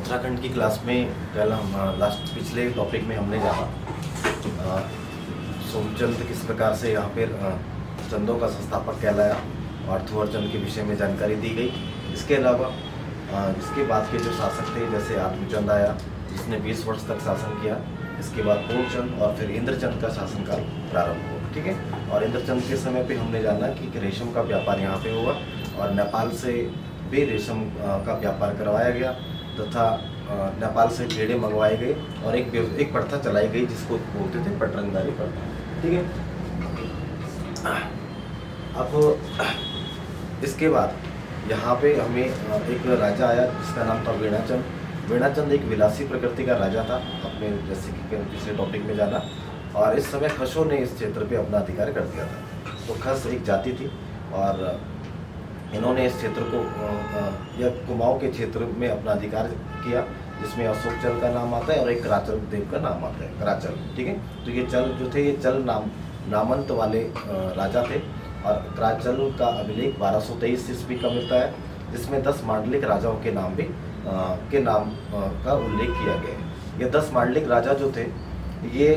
उत्तराखंड की क्लास में कल हम पिछले टॉपिक में हमने जाना सोमचंद किस प्रकार से यहाँ पे चंदों का संस्थापक कहलाया और थोर चंद के विषय में जानकारी दी गई। इसके अलावा इसके बाद के जो शासक थे जैसे आत्मचंद आया जिसने 20 वर्ष तक शासन किया। इसके बाद पूर्णचंद और फिर इंद्रचंद का शासनकाल प्रारंभ हुआ। ठीक है। और इंद्रचंद के समय पे हमने जाना कि रेशम का व्यापार यहाँ पे हुआ और नेपाल से भी रेशम का व्यापार करवाया गया तथा नेपाल से भेड़े मंगवाए गए और एक प्रथा चलाई गई जिसको बोलते थे पटरंगदारी प्रथा। ठीक है। अब इसके बाद यहाँ पे हमें एक राजा आया जिसका नाम था वीणाचंद। वीणाचंद एक विलासी प्रकृति का राजा था, अपने जैसे कि पिछले टॉपिक में जाना। और इस समय खसों ने इस क्षेत्र पे अपना अधिकार कर दिया था। तो खस एक जाति थी और इन्होंने इस क्षेत्र को या कुमाऊं के क्षेत्र में अपना अधिकार किया, जिसमें अशोक चल का नाम आता है और एक कराचल देव का नाम आता है, कराचल। ठीक है। तो ये चल जो थे ये चल नामंत वाले राजा थे और कराचल का अभिलेख 1223 ईस्वी का मिलता है, जिसमें 10 मांडलिक राजाओं के नाम भी के नाम का उल्लेख किया गया है। ये 10 मांडलिक राजा जो थे ये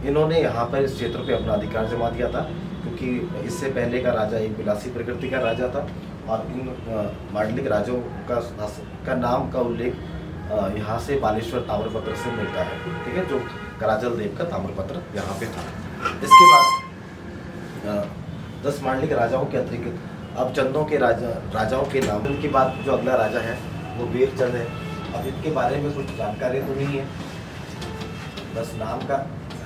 इन्होंने यहाँ पर इस क्षेत्र पे अपना अधिकार जमा दिया था, क्योंकि इससे पहले का राजा एक विलासी प्रकृति का राजा था और इन मांडलिक राजाओं का नाम का उल्लेख यहाँ से बालेश्वर ताम्रपत्र से मिलता है। ठीक है। जो कराचल देव का ताम्रपत्र यहाँ पे था। इसके बाद 10 मांडलिक राजाओं के अतिरिक्त अब चंदों के राजाओं के नाम। उनके बाद जो अगला राजा है वो वीरचंद है। अब इनके बारे में कुछ जानकारी तो नहीं है, बस नाम का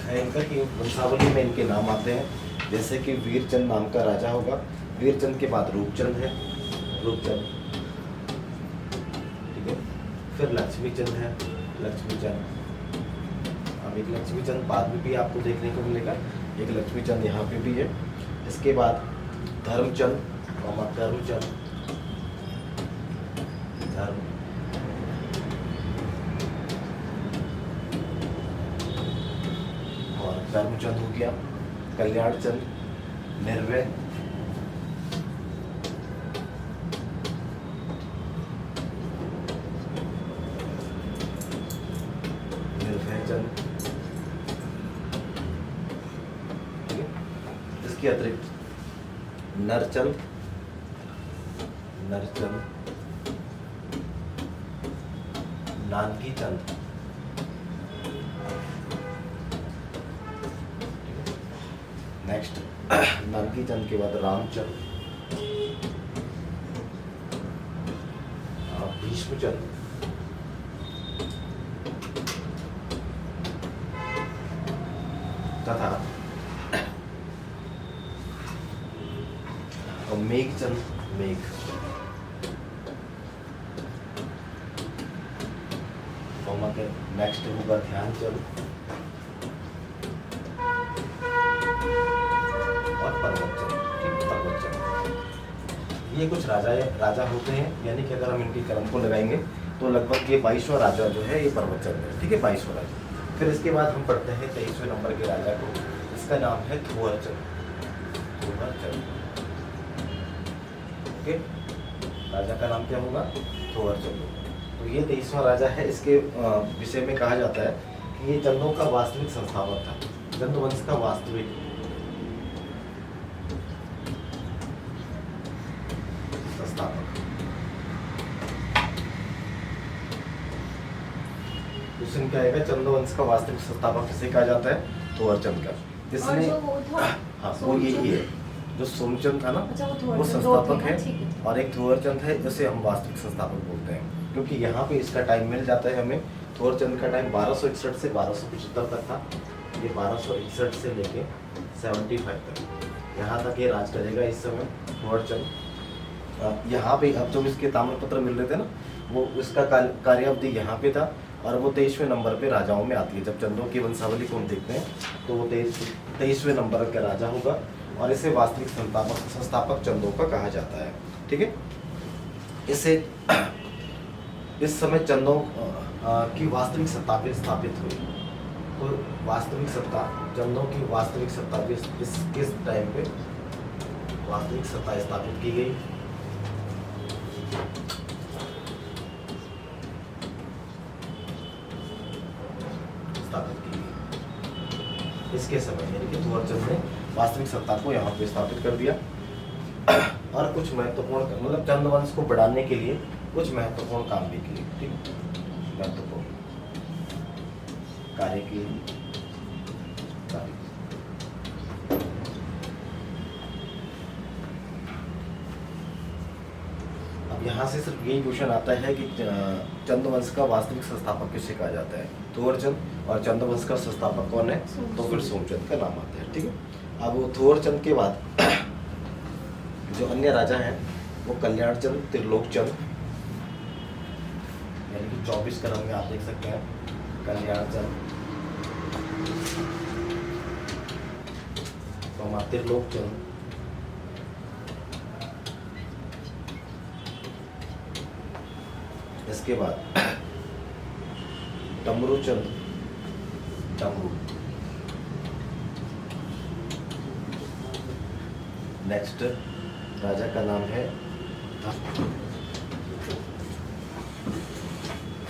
है इनका कि वंशावली में इनके नाम आते हैं। जैसे कि वीरचंद नाम का राजा होगा। वीरचंद के बाद रूपचंद है, रूपचंद। ठीक है। फिर लक्ष्मीचंद है, लक्ष्मीचंद। अब एक लक्ष्मीचंद बाद में भी आपको देखने को मिलेगा, एक लक्ष्मीचंद यहाँ पे भी है। इसके बाद धर्मचंद, धर्मचंद, धर्म, और धर्मचंद हो गया। कल्याणचंद, निर्भय, निर्भयचंद। ठीक है। इसके अतिरिक्त नरचंद, नरचंद, नानकी चंद। नेक्स्ट नानकी चंद के बाद रामचंद, भीष्मचंद, तथा मेघचंद, मेघ। नेक्स्ट होगा ध्यानचंद और पर्वतचंद। ठीक, पर्वतचंद। ये कुछ राजा होते हैं, यानी कि अगर हम इनके क्रम को लगाएंगे तो लगभग ये 22वां राजा जो है ये पर्वतचंद है। ठीक है, 22वां राजा। फिर इसके बाद हम पढ़ते हैं 23वें नंबर के राजा को, इसका नाम है थोरचंद। थोरचंद। ओके, राजा का नाम क्या होगा? थोरचंद। तो ये 23वां राजा है। इसके विषय में कहा जाता है कि ये चंदों का वास्तविक संस्थापक था, चंद वंश का वास्तविक संस्थापक। क्वेश्चन क्या आएगा? चंद वंश का वास्तविक संस्थापक किसे कहा जाता है? थोरचंद का। जिसने हाँ वो यही है, जो सोमचंद था ना वो संस्थापक है और एक थोरचंद है जिसे हम वास्तविक संस्थापक बोलते हैं, क्योंकि यहाँ पे इसका टाइम मिल जाता है हमें। थोरचंद का टाइम 1261 से 1275 तक था। ये 1261 से लेके 75 तक यहाँ तक ये राज करेगा इस समय थोरचंद। यहाँ पे अब जो इसके ताम्रपत्र मिल रहे थे ना, वो इसका कार्यावधि यहाँ पे था और वो 23वें नंबर पे राजाओं में आती है। जब चंदों की वंशावली को हम देखते हैं तो वो 23वें नंबर का राजा होगा और इसे वास्तविक संस्थापक चंदों का कहा जाता है। ठीक है। इसे इस समय चंदों की वास्तविक सत्ता पे स्थापित हुई। तो वास्तविक सत्ता, चंदों की वास्तविक सत्ता पे किस टाइम पे वास्तविक सत्ता स्थापित की गई? स्थापित की गई। इसके समय यानी कि थोरचंद ने वास्तविक सत्ता को यहाँ पे स्थापित कर दिया और कुछ महत्वपूर्ण मतलब चंद वंश को बढ़ाने के लिए कुछ महत्वपूर्ण काम भी किए। ठीक, महत्वपूर्ण कार्य किए। अब यहाँ से सिर्फ यही क्वेश्चन आता है कि चंद्रवंश का वास्तविक संस्थापक किसे कहा जाता है? थोरचंद। और चंद्रवंश का संस्थापक कौन है? तो फिर सोमचंद का नाम आता है। ठीक है, अब थोरचंद के बाद जो अन्य राजा हैं वो कल्याणचंद, त्रिलोकचंद, यानी कि 24 क्रम में आप देख सकते हैं। कल्याणचंद, त्रिलोकचंद, इसके बाद डमरूचंद, डमरू, नेक्स्ट राजा का नाम है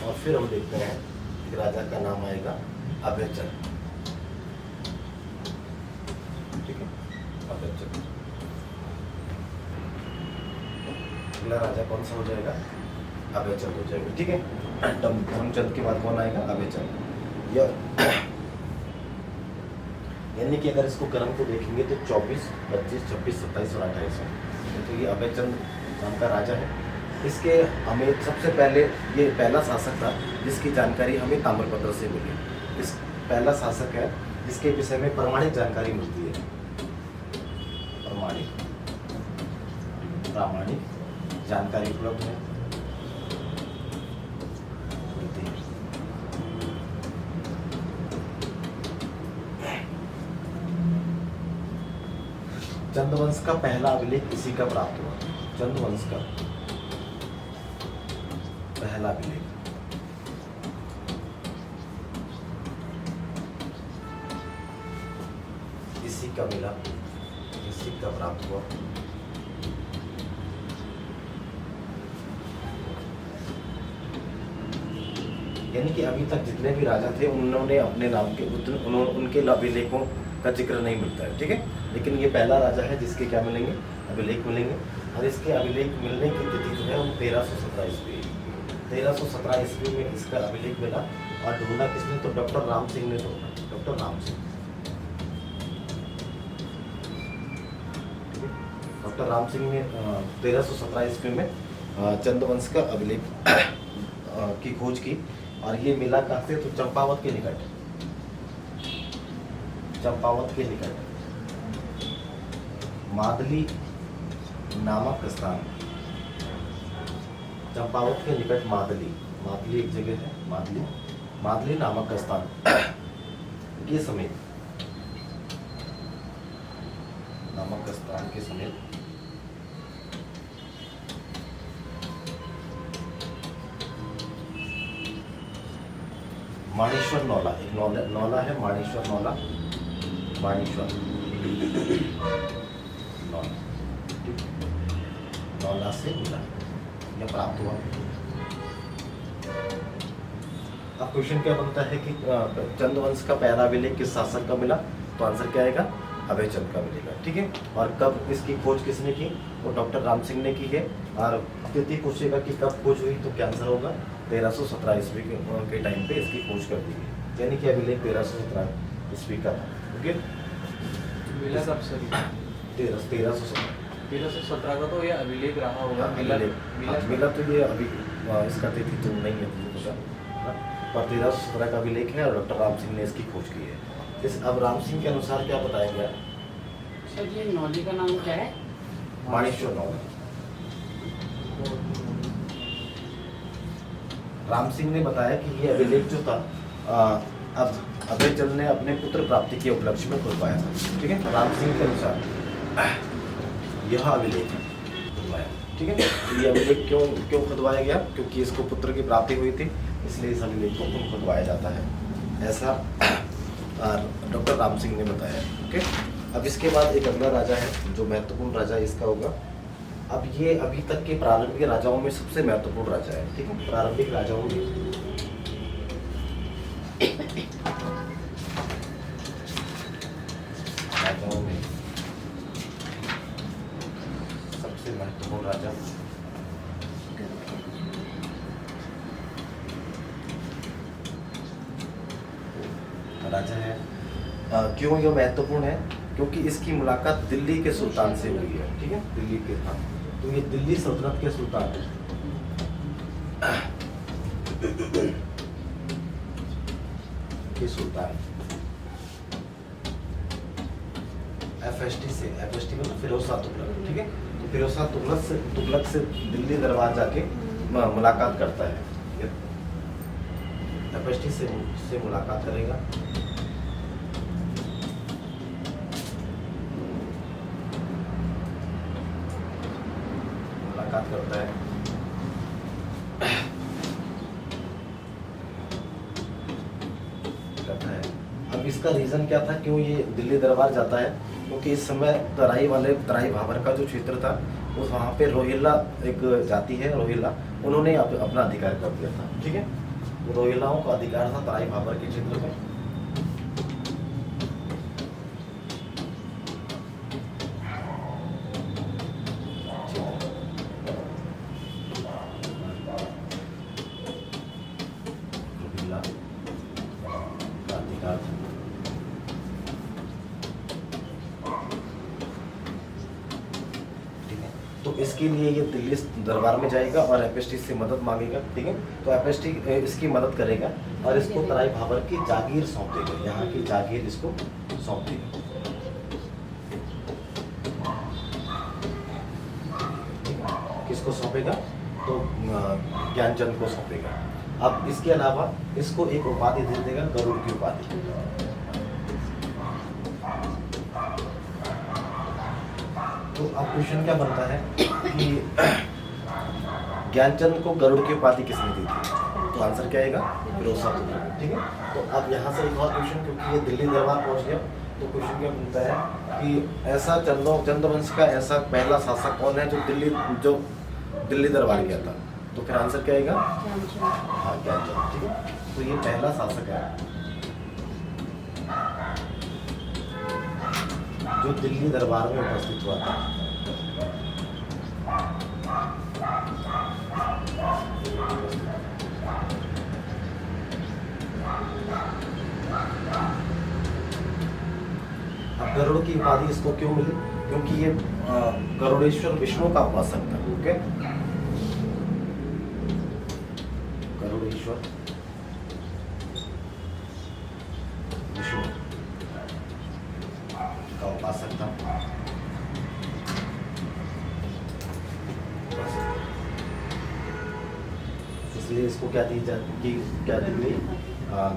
और फिर हम देखते हैं कि राजा का नाम आएगा अभयचंद। ठीक है, अभयचंद। अगला राजा कौन सा हो जाएगा? अभयचंद हो जाएगा। ठीक है, धर्मचंद के बाद कौन आएगा? अभयचंद। यानी कि अगर इसको क्रम को देखेंगे तो 24, 25, 26, 27 और 28 है। तो ये अभयचंद नाम का राजा है। इसके हमें सबसे पहले ये पहला शासक था जिसकी जानकारी हमें ताम्रपत्र से मिली। इस पहला शासक है जिसके विषय में प्रमाणिक जानकारी मिलती है। प्रामाणिक जानकारी उपलब्ध है। चंद्रवंश का पहला अभिलेख किसी का प्राप्त हुआ? चंद्रवंश का पहला अभिलेख किसी का मिला, किसी का प्राप्त हुआ? यानी कि अभी तक जितने भी राजा थे उन्होंने अपने नाम के उनके अभिलेखों का जिक्र नहीं मिलता है। ठीक है, लेकिन ये पहला राजा है जिसके क्या मिलेंगे? अभिलेख मिलेंगे। और इसके अभिलेख मिलने की तिथि जो है वो 1317 ईस्वी। 1317 ईस्वी में इसका अभिलेख मिला और ढूंढा किसने? तो डॉक्टर राम सिंह ने ढूंढा। डॉक्टर राम सिंह, डॉक्टर राम सिंह ने 1317 ईस्वी में चंद्रवंश का अभिलेख की खोज की और ये मिला कहाँ से? तो चंपावत के निकट, चंपावत के निकट मादली नामक स्थान। चंपावत के निकट मादली, मादली एक जगह है, मादली, मादली नामक स्थान के समीप, नामक स्थान के समीप माणेश्वर नौला, एक नौला है माणेश्वर नौला, माणेश्वर नौला, नौला से मिला या प्राप्त हुआ। अब क्वेश्चन क्या बनता है कि चंद्रवंश का पहला अभिलेख किस शासक का मिला? तो आंसर क्या आएगा? अभयचंद का मिलेगा। ठीक है, और कब इसकी खोज किसने की? वो डॉक्टर राम सिंह ने की है। और तिथि पूछेगा कि कब खोज हुई तो क्या आंसर होगा? 1317 ईस्वी के टाइम पे इसकी खोज कर दी गई, यानी कि अभिलेख 1317 ईस्वी का था। ओके, मिला कब सर? 1317 का तो ये अभिलेख रहा होगा। मिला तो ये अभी इसका तिथि तो नहीं है मुझे पता, पर 1317 का अभिलेख है और डॉक्टर राम सिंह ने इसकी खोज की है। इस अब राम सिंह के अनुसार क्या बताया गया? सर ये नौली का नाम क्या है? माणेश्वर नौला। राम सिंह ने बताया कि ये अभिलेख जो था अब अभयचंद ने अपने पुत्र प्राप्ति के उपलक्ष्य में खुदवाया था। ठीक है, राम सिंह के अनुसार यह अभिलेख खुदवाया। ठीक है, ये अभिलेख क्यों खुदवाया गया? क्योंकि इसको पुत्र की प्राप्ति हुई थी, इसलिए इस अभिलेख को खुदवाया जाता है, ऐसा डॉक्टर राम सिंह ने बताया। ओके, अब इसके बाद एक अगला राजा है जो महत्वपूर्ण राजा इसका होगा। अब ये अभी तक के प्रारंभिक राजाओं में सबसे महत्वपूर्ण राजा है। ठीक है, प्रारंभिक राजाओं में राजा है। क्यों ये महत्वपूर्ण है? क्योंकि इसकी मुलाकात दिल्ली के सुल्तान से हुई है, ठीक है, दिल्ली के, हाँ, तो ये दिल्ली सल्तनत के सुल्तान है। के सुल्तान FST मतलब फिरोज शाह तुगलक, ठीक है, तो फिरोज शाह तुगलक से दिल्ली दरबार जाके मुलाकात करता है। FST से मुलाकात करेगा। मुलाकात करता है। अब इसका रीजन क्या था, क्यों ये दिल्ली दरबार जाता है? क्योंकि इस समय तराई भाबर का जो क्षेत्र था, उस वहाँ पे रोहिल्ला एक जाति है, रोहिल्ला, उन्होंने अपना अधिकार कर दिया था, ठीक है, रोहिल्लाओं का अधिकार था तराई भाबर के क्षेत्र में। रोहिल्ला का अधिकार था। तो इसके लिए ये दिल्ली दरबार में जाएगा और FST से मदद मांगेगा, ठीक है, तो FST इसकी मदद करेगा और इसको तराई भाबर की जागीर सौंप देगा, यहाँ की जागीर इसको सौंप देगा। किसको सौंपेगा? तो ज्ञानचंद को सौंपेगा। अब इसके अलावा इसको एक उपाधि दे देगा, गरुड़ की उपाधि। तो अब क्वेश्चन क्या बनता है कि ज्ञानचंद को गरुड़ की उपाधि किसने दी थी? तो आंसर क्या आएगा? फिरोज शाह तुगलक, ठीक है। तो अब यहाँ से एक और क्वेश्चन, क्योंकि ये दिल्ली दरबार पहुँच गया, तो क्वेश्चन क्या बनता है कि ऐसा चंद्रवंश का ऐसा पहला शासक कौन है जो दिल्ली दरबार गया था? तो फिर आंसर क्या आएगा? हाँ, ज्ञानचंद, ठीक है। तो ये पहला शासक है जो दिल्ली दरबार में उपस्थित हुआ था। अब गरुड़ की उपाधि इसको क्यों मिली? क्योंकि ये गरुड़ेश्वर विष्णु का उपासक था, ओके, गरुड़ेश्वर विष्णु का उपासक था। इसलिए इसको क्या दी जाती, क्या दी गई?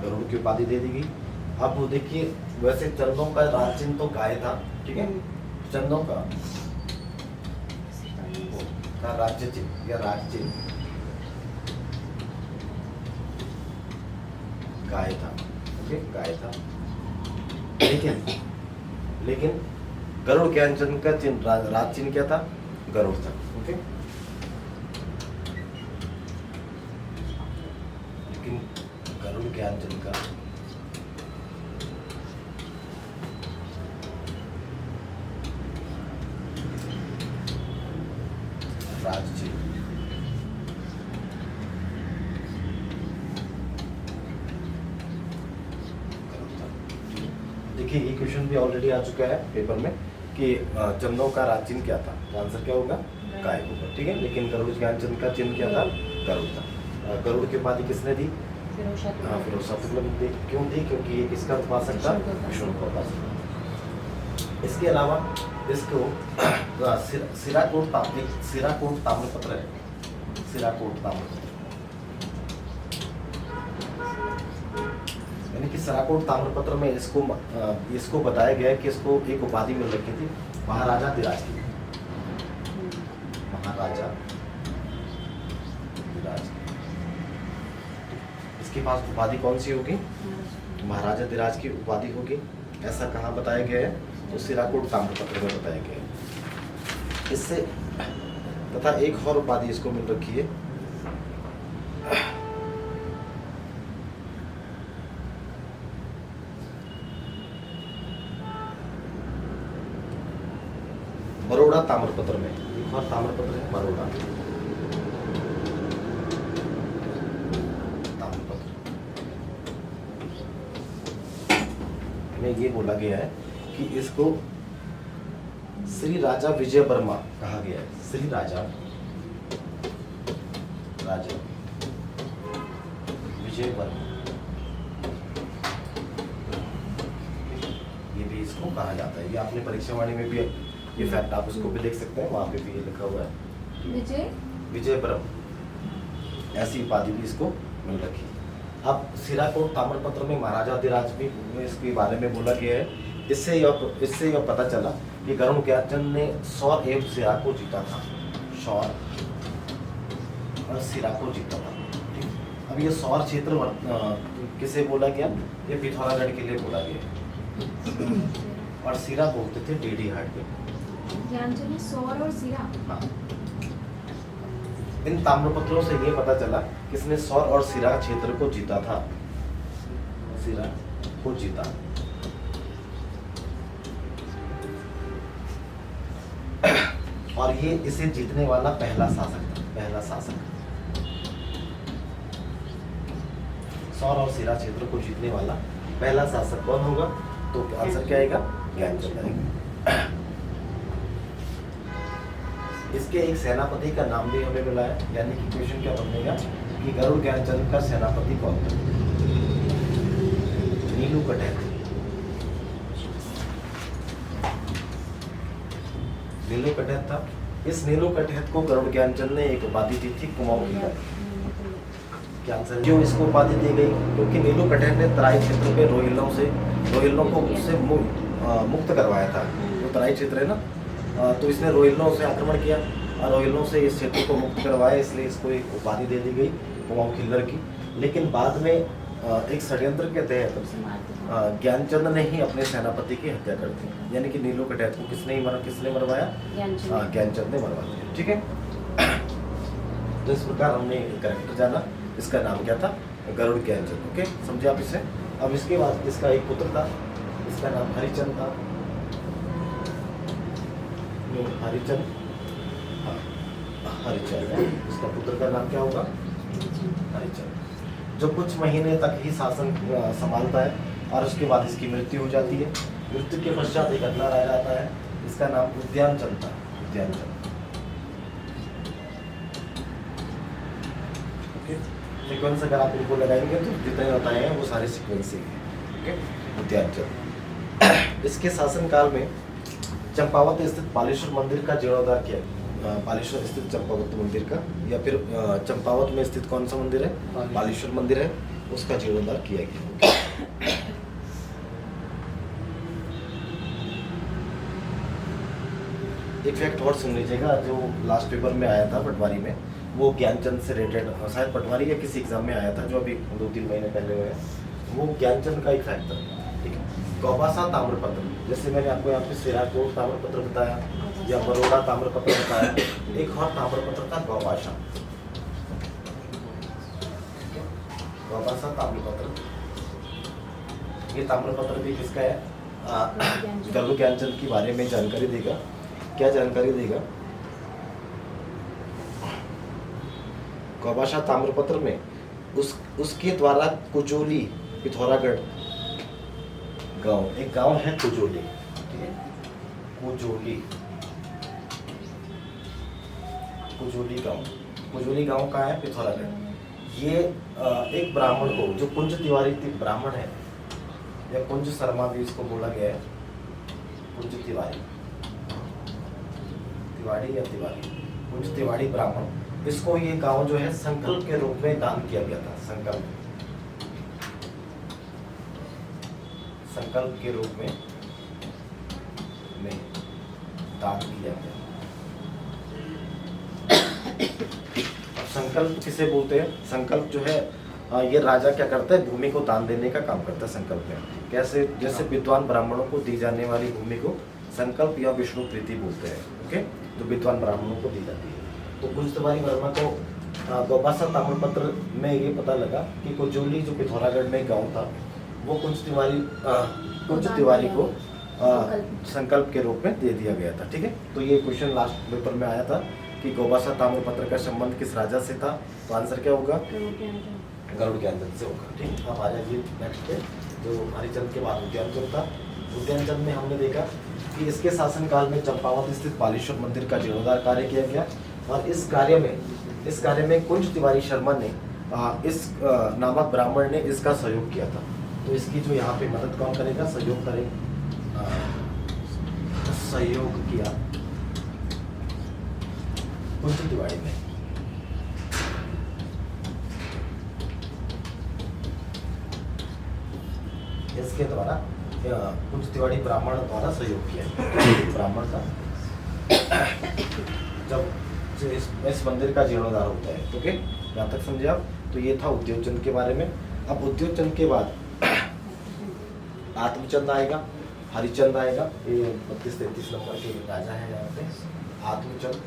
गरुड़ की उपाधि दे दी गई। अब वो देखिए, वैसे चंदों का राजचिन्ह तो गाय था, ठीक है, चंदों का राज्य चिन्ह या राज चिन्ह गाय था, ओके, गाय था। लेकिन गरुड़ ज्ञानचंद का चिन्ह, राज चिन्ह क्या था? गरुड़ था, ओके। लेकिन गरुड़ ज्ञानचंद का राज चिन्ह देखिए, ये क्वेश्चन भी ऑलरेडी आ चुका है पेपर में कि चंदों का राज चिन्ह क्या था? तो आंसर क्या होगा? गाय होगा, ठीक है। लेकिन गरुड़ ज्ञानचंद का चिन्ह क्या था? गरुड़ था। गरुड़ की उपाधि किसने दी? हाँ, फिरोज शाह तुगलक दी। क्यों दी? क्योंकि ये किसका उपासक था? विष्णु का उपासक था। इसके अलावा इसको सिराकोट ताम्रपत्र है, सिराकोट ताम्रपत्र, यानी कि सिराकोट ताम्रपत्र में इसको बताया गया है कि इसको एक उपाधि मिल रखी थी, महाराजा धीराज की, महाराजा धीराज। इसके पास उपाधि कौन सी होगी? महाराजा धीराज की उपाधि होगी। ऐसा कहाँ बताया गया है? तो सिराकोट ताम्रपत्र में बताया गया है। इससे तथा एक और उपाधि इसको मिल रखी है, बरोड़ा ताम्रपत्र में। एक और ताम्रपत्र है बरोड़ा ताम्रपत्र। में ये बोला गया है कि इसको श्री राजा विजय वर्मा कहा गया है। श्री राजा विजय वर्मा, ये भी इसको कहा जाता है। ये आपने परीक्षा वाणी में भी ये फैक्ट आप इसको भी देख सकते हैं, वहां पे भी ये लिखा हुआ है विजय ब्रह्म, ऐसी उपाधि भी इसको मिल रखी है। अब सिराकोट ताम्रपत्र में महाराजाधिराज भी इसके बारे में बोला गया है। इससे यह पता चला कि गरुड़ ज्ञानचंद ने सौर एवं सिरा को जीता था, सौर और सिरा को जीता था। अब ये सौर क्षेत्र किसे बोला गया, ये पिथौरागढ़ के लिए बोला गया और सिरा बोलते थे डेडी हाट पे। सौर और सिरा। हाँ, इन ताम्रपत्रों से ये पता चला किसने सौर और सिरा क्षेत्र को जीता था, सिरा को जीता। और ये इसे जीतने वाला पहला शासक था, पहला शासक। सौर और सिरा क्षेत्र को जीतने वाला पहला शासक कौन होगा, तो आंसर क्या आएगा, ज्ञानचंद आएगा। इसके एक सेनापति का नाम भी हमें मिला है, यानी कि क्वेश्चन क्या बनेगा कि गरुड़ ज्ञानचंद का सेनापति कौन था, नीलू कटहत। नीलू कटहत था। इस नीलू कटहत को गरुड़ ज्ञानचंद ने एक उपाधि दी थी, कुमाऊं किलर। क्या आंसर, जो इसको उपाधि दी गई क्योंकि नीलू कटहत ने तराई क्षेत्र पे रोहिल्लों को उससे मुक्त करवाया था। वो तराई क्षेत्र है ना, तो इसने रोहिल्लों से आक्रमण किया और रोहिल्लों से इस क्षेत्र को मुक्त करवाया, इसलिए इसको एक उपाधि दे दी गई कुमाऊं किलर की। लेकिन बाद में एक षड्यंत्र के तहत ज्ञानचंद ने ही अपने सेनापति की हत्या कर दी, यानी कि नीलू कटहत को किसने मरवाया, ज्ञानचंद ने मरवा दिया। ठीक है, तो इस प्रकार हमने कैरेक्टर जाना, इसका नाम क्या था, गरुड़ ज्ञानचंद। ओके, समझे आप इसे। अब इसके बाद इसका एक पुत्र था, इसका नाम हरिचंद था, हरिचंद। हाँ, हरिचंद, इसका पुत्र का नाम क्या होगा, हरिचंद, जो कुछ महीने तक ही शासन संभालता है और उसके बाद इसकी मृत्यु हो जाती है। मृत्यु के पश्चात एक अगला राजा आता है, इसका नाम उद्यानचंद था, उद्यानचंद। ओके, सीक्वेंस अगर आप इनको लगाएंगे तो जितने बताए हैं वो सारे सीक्वेंस ही हैं। ओके, उद्यानचंद। इसके शासनकाल में चंपावत स्थित पालेश्वर मंदिर का जीर्णोद्धार किया। पालेश्वर स्थित चंपावत मंदिर का, या फिर चंपावत में स्थित कौन सा मंदिर है, पालेश्वर मंदिर है, उसका जीर्णोद्धार किया गया। एक फैक्ट और सुन लीजिएगा, जो लास्ट पेपर में आया था पटवारी में, वो ज्ञानचंद से रिलेटेड, शायद पटवारी या किसी एग्जाम में आया था जो अभी 2-3 महीने पहले हुए हैं। वो ज्ञानचंद का एक फैक्ट था। ठीक है, गौबासा ताम्रपत्र, जैसे मैंने आपको यहाँ पे सिराकोट ताम्रपत्र बताया या बरोड़ा ताम्रपत्र बताया, एक और ताम्रपत्र था गौबासा। गौबासा ताम्रपत्र, ये ताम्रपत्र भी किसका है, गरुड़ ज्ञानचंद के बारे में जानकारी देगा। क्या जानकारी देगा, गौबासा ताम्रपत्र में उसके द्वारा कुजोली, पिथौरागढ़ गांव, एक गांव है कुजोली, ठीक है, कुजोली गांव का है पिथौरागढ़। ये एक ब्राह्मण को, जो कुंज तिवारी ब्राह्मण है, या कुंज शर्मा भी इसको बोला गया है, कुंज तिवारी, कुंज तिवारी ब्राह्मण, इसको ये गांव जो है संकल्प के रूप में दान किया गया था। संकल्प के रूप में दान किया गया। अब संकल्प किसे बोलते हैं, संकल्प जो है ये राजा क्या करता है, भूमि को दान देने का काम करता है संकल्प में। कैसे, जैसे विद्वान ब्राह्मणों को दी जाने वाली भूमि को संकल्प या विष्णु प्रीति बोलते हैं। ओके, तो विद्वान ब्राह्मणों को दी जाती है। तो कुंज तिवारी वर्मा को गौबासा ताम्रपत्र में ये पता लगा कि कुजोली जो पिथौरागढ़ में गांव था, वो कुंज तिवारी को संकल्प के रूप में दे दिया गया था। ठीक है, तो ये क्वेश्चन लास्ट पेपर में आया था कि गौबासा ताम्रपत्र का संबंध किस राजा से था, तो आंसर क्या होगा, गरुड़ ज्ञानचंद से होगा। ठीक, अब आ जाइए नेक्स्ट पे, जो हरिचंद के बाद उद्यानचंद था। उद्यानचंद में हमने देखा कि इसके शासनकाल में चंपावत स्थित बालेश्वर मंदिर का जीर्णोद्धार कार्य किया गया, और इस कार्य में कुंज तिवारी शर्मा ने इस नामक ब्राह्मण ने इसका सहयोग किया था। तो इसकी जो यहाँ पे मदद कौन करेगा, सहयोग किया कुंज तिवारी ने। इसके द्वारा कुंज तिवारी ब्राह्मण द्वारा सहयोग किया ब्राह्मण का जब इस मंदिर का जीर्णोद्धार होता है। ओके, यहाँ तक समझे आप। तो ये था उद्योगचंद के बारे में। अब उद्योगचंद के बाद आत्मचंद आएगा, हरिचंद आएगा। ये 32-33 नंबर के राजा है यहाँ पे आत्मचंद।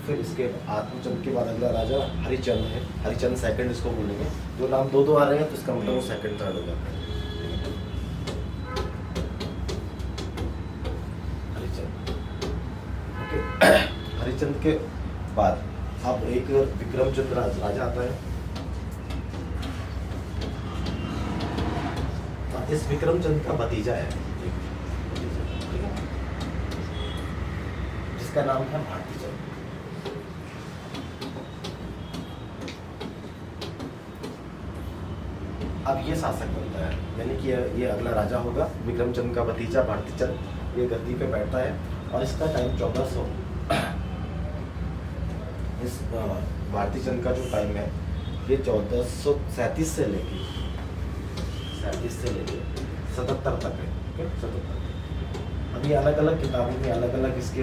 फिर इसके आत्मचंद के बाद अगला राजा हरिचंद है। हरिचंद सेकंड इसको बोलेंगे। जो नाम दो आ रहे हैं तो इसका मतलब वो सेकंड थर्ड हो जाता है। हरिचंद, ओके। हरिचंद के बाद अब एक विक्रमचंद राजा आता है। इस विक्रमचंद का भतीजा है, ठीक है, जिसका नाम है भारतीचंद। अब ये शासक बनता है, यानी कि ये अगला राजा होगा। विक्रमचंद का भतीजा भारतीचंद ये गद्दी पे बैठता है, और इसका टाइम 1400। इस भारतीचंद का जो टाइम है ये 1437 से लेके 77 तक है। ओके, 77। अभी अलग अलग किताबों में अलग अलग इसके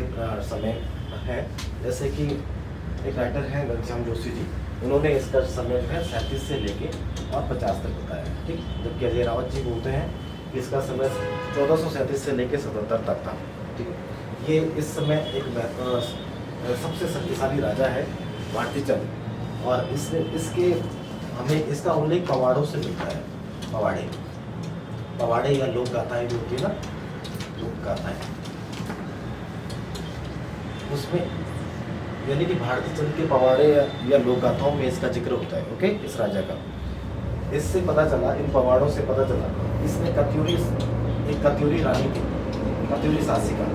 समय है। जैसे कि एक राइटर है घनश्याम जोशी जी, उन्होंने इसका समय जो है 37 से लेके और 50 तक बताया है। ठीक, जबकि अजय रावत जी बोलते हैं कि इसका समय 1437 से लेके 77 तक था। ठीक है, ये इस समय एक सबसे शक्तिशाली राजा है भारतीचंद, और इसके हमें इसका उल्लेख पवाड़ों से मिलता है। पवाड़े या लोक गाथाएं जो होती है ना, लोक गाथाएं, उसमें यानी कि भारतीचंद के पवाड़े या लोक गाथाओं में इसका जिक्र होता है। ओके, इस राजा का। इससे पता चला, इन पवाड़ों से पता चला, इसने कत्यूरी रानी की, कत्यूरी शासिका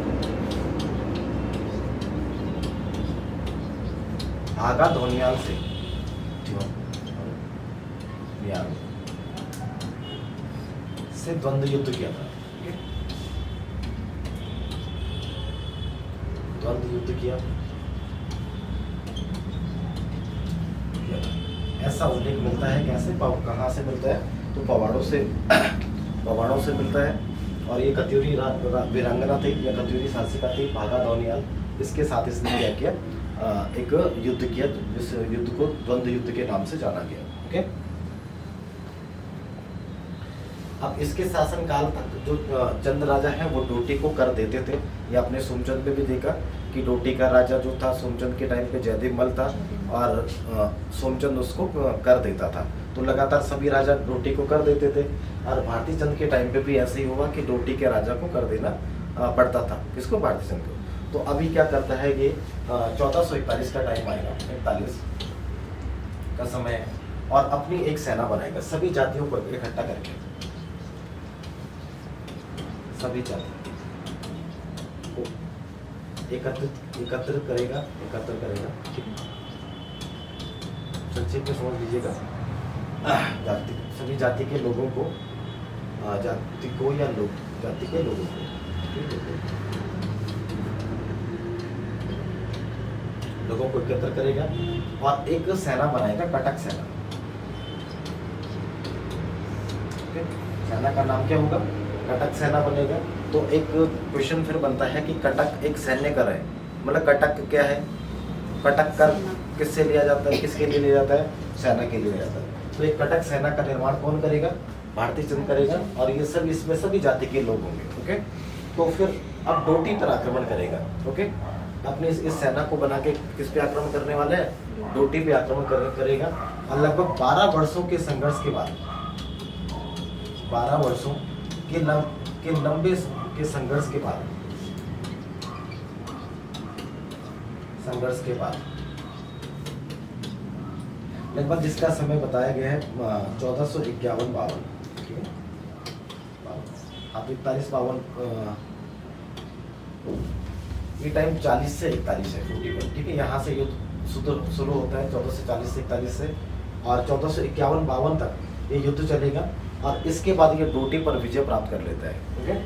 भागा धोनियाल से द्वंद्व युद्ध किया था। द्वंद्व युद्ध किया, ऐसा उल्लेख मिलता है। कैसे, कहाँ से मिलता है, तो पवाड़ों से मिलता है। और ये कत्यूरी वीरांगना थी या कत्यूरी शासिका थी भागा धोनियाल, इसके साथ इसने क्या किया, एक युद्ध किया, जिस युद्ध को द्वंद्व युद्ध के नाम से जाना गया। ओके, अब इसके शासनकाल तक जो चंद राजा हैं वो डोटी को कर देते थे। ये आपने सोमचंद में भी देखा कि डोटी का राजा जो था सोमचंद के टाइम पे जयदेव मल था, और सोमचंद उसको कर देता था। तो लगातार सभी राजा डोटी को कर देते थे, और भारतीचंद के टाइम पे भी ऐसे ही हुआ कि डोटी के राजा को कर देना पड़ता था। किसको, भारतीचंद को। तो अभी क्या करता है ये 1441 का टाइम आएगा, 41 का समय है, और अपनी एक सेना बनाएगा सभी जातियों को इकट्ठा करके, सभी जाति को एकत्र करेगा। संक्षेप में समझ लीजिएगा, सभी जाति के लोगों को, जाति के लोगों को एकत्र करेगा, और एक सेना बनाएगा, कटक सेना। सेना का नाम क्या होगा, कटक सेना बनेगा। तो एक क्वेश्चन फिर बनता है कि कटक एक सैन्य कर है, मतलब कटक क्या है, कटक कर किससे लिया जाता है, किसके लिए लिया जाता है, सेना के लिए लिया जाता है। तो एक कटक सेना का निर्माण कौन करेगा, भारतीचंद करेगा, और ये सब इसमें सभी जाति के लोग होंगे। ओके, तो फिर अब डोटी पर आक्रमण करेगा। ओके, अपने इस सेना को बना के किस पे आक्रमण करने वाले हैं, डोटी पे आक्रमण करेगा। और लगभग 12 वर्षों के संघर्ष के बाद, 12 वर्षों के लंबे के संघर्ष के बाद लगभग जिसका समय बताया गया है 1451-52। ठीक है, आप 41-52 ये टाइम 40 से 41 है डोटी पर। ठीक है, यहाँ से युद्ध शुरू होता है 14 से 40 से 41 से, और 1451-52 तक ये युद्ध चलेगा, और इसके बाद ये डोटी पर विजय प्राप्त कर लेता है। ठीक है,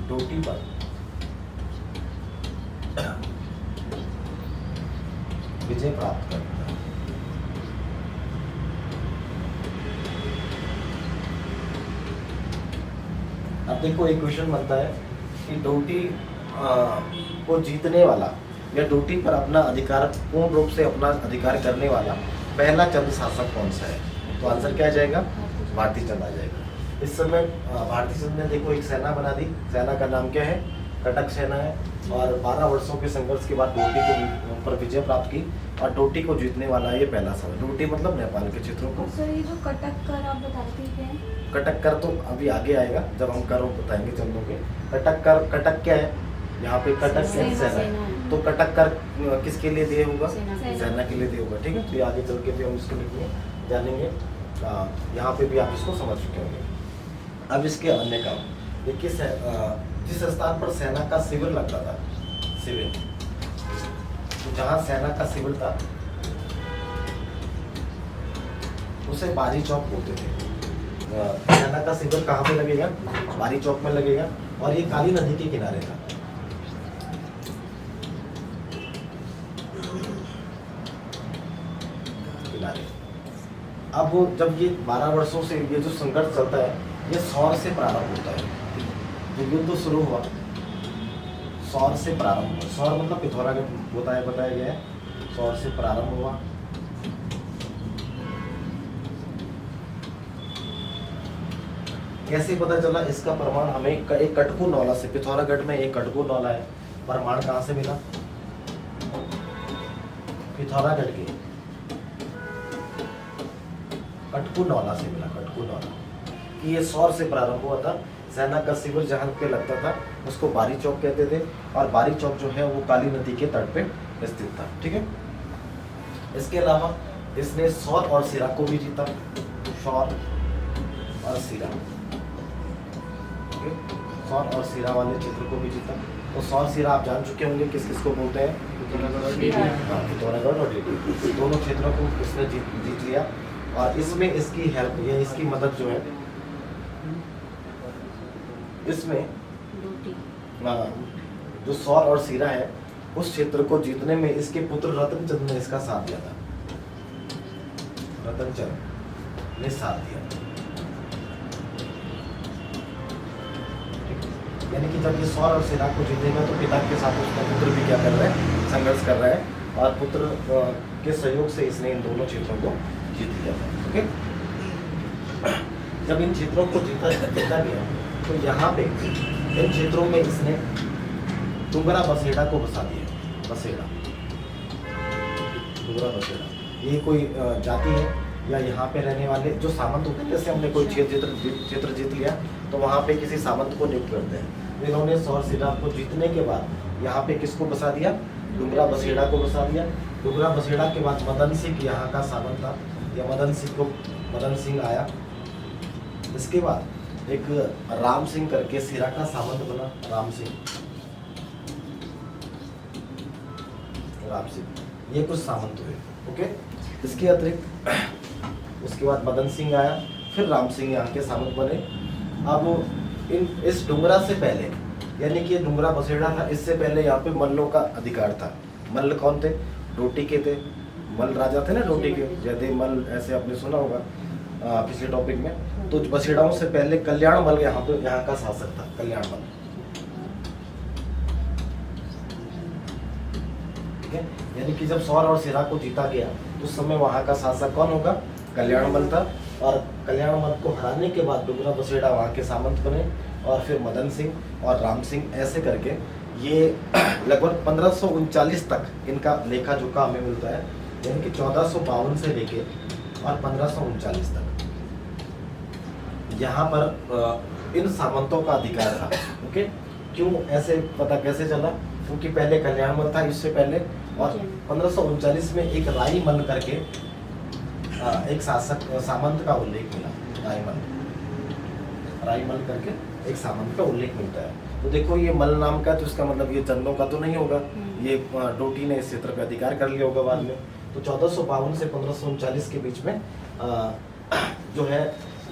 डोटी पर विजय प्राप्त करता है। अब देखो एक क्वेश्चन बनता है कि डोटी को जीतने वाला या डोटी पर अपना अधिकार पूर्ण रूप से अपना अधिकार करने वाला पहला चंद शासक कौन सा है? तो आंसर क्या आ जाएगा? भारती चंद आ जाएगा। इस समय भारती चंद ने देखो एक सेना बना दी। सेना का नाम क्या है? कटक सेना है, और 12 वर्षों के संघर्ष के बाद डोटी के ऊपर विजय प्राप्त की, और डोटी को जीतने वाला ये पहला समय। डोटी मतलब नेपाल के क्षेत्रों को। सर ये जो कटक कर आप बताते हैं, कटक कर तो अभी आगे आएगा जब हम कर बताएंगे चंदों के। कटक कर, कटक क्या है? यहाँ पे कटक सेना है, तो कटक कर किसके लिए दिए होगा? सेना के लिए दिए होगा। ठीक है, तो ये आगे चल के भी हम इसको लिखेंगे, जानेंगे। यहाँ पे भी आप इसको समझ चुके होंगे। अब इसके अन्य काम, ये किस जिस स्थान पर सेना का शिविर लगता था, शिविर, तो जहाँ सेना का शिविर था उसे बारी चौक बोलते थे। सेना का शिविर कहाँ पे लगेगा? बारी चौक में लगेगा, और ये काली नदी के किनारे था। किनारे। अब जब ये 12 वर्षों से ये जो संघर्ष चलता है, ये सौर से प्रारंभ होता है। जो युद्ध शुरू हुआ सौर से प्रारंभ हुआ। सौर मतलब पिथौरागढ़ बताया गया है, सौर से प्रारंभ हुआ। कैसे पता चला? इसका प्रमाण हमें एक कटकू नौला से, पिथौरागढ़ में एक कटकू नौला है, प्रमाण कहाँ से मिला? पिथौरागढ़ के कटकू नौला से मिला। कटकू नौला कि ये सौर से प्रारंभ हुआ था। सेना का शिविर जहाँ पे लगता था उसको बारी चौक कहते थे, और बारी चौक जो है वो काली नदी के तट पे स्थित था। ठीक है, इसके अलावा इसने सौर और सिरा को भी जीता। सौर और सिरा, सौर और सिरा वाले क्षेत्र को भी जीता। तो सौर सिरा आप जान चुके होंगे किस किस को बोलते हैं? पिथौरागढ़ और डीडी, दोनों क्षेत्रों को इसने जीत लिया। और इसमें इसकी हेल्प या इसकी मदद जो है, इसमें जो सौर और सिरा है उस क्षेत्र को जीतने में इसके पुत्र रतनचंद ने इसका साथ दिया था। रतनचंद ने साथ दिया। यानी कि जब ये सौर और सिरा को जीतेगा तो पिता के साथ उसका पुत्र भी क्या कर रहा है? संघर्ष कर रहा है, और पुत्र के सहयोग से इसने इन दोनों क्षेत्रों को जीत लिया था। ओके, जब इन क्षेत्रों को जीता गया तो यहाँ पे इन क्षेत्रों में इसने डुंगरा बसेड़ा को बसा दिया। बसेड़ा, डुंगरा बसेड़ा, ये कोई जाति है या यहाँ पे रहने वाले जो सामंत होते हैं। जैसे हमने कोई क्षेत्र जीत लिया तो वहाँ पे किसी सामंत को नियुक्त करते हैं। इन्होंने सौर सिरा को जीतने के बाद यहाँ पे किसको बसा दिया? डुंगरा बसेड़ा को बसा दिया। डुंगरा बसेड़ा के बाद मदन सिंह यहाँ का सामंत था, या मदन सिंह आया। इसके बाद एक राम सिंह करके सिरा का सामंत बना। राम सिंह, ये कुछ सामंत हुए। ओके, इसके अतिरिक्त उसके बाद मदन सिंह आया, फिर राम सिंह यहाँ के सामंत बने। अब इस डुंगरा से पहले, यानी कि डुंगरा बसेड़ा था, इससे पहले यहाँ पे मल्लों का अधिकार था। मल्ल कौन थे? डोटी के थे। मल्ल राजा थे ना डोटी के, जयदेव मल्ल, ऐसे आपने सुना होगा पिछले टॉपिक में। तो बसेड़ाओं से पहले कल्याण मल यहाँ का शासक था। कल्याण मल, ठीक है। यानी कि जब सौर और सिरा को जीता गया उस समय वहाँ का शासक कौन होगा? कल्याण मल था। और कल्याण मल को हराने के बाद डुंगरा बसेड़ा वहाँ के सामंत बने, और फिर मदन सिंह और राम सिंह, ऐसे करके ये लगभग 1539 तक इनका लेखा जोखा हमें मिलता है। यानी कि 1452 से लेके और 1539 तक यहाँ पर इन सामंतों का अधिकार था। ओके, क्यों ऐसे पता कैसे चला? क्योंकि पहले कल्याण मल था, इससे पहले और 1539 में एक राईमल करके एक शासक सामंत का उल्लेख मिला। राईमल करके एक सामंत का उल्लेख मिलता है। तो देखो ये मल नाम का, तो इसका मतलब ये चंदों का तो नहीं होगा, ये डोटी ने इस क्षेत्र पे अधिकार कर लिया होगा बाद में। तो 1452 से 1539 के बीच में जो है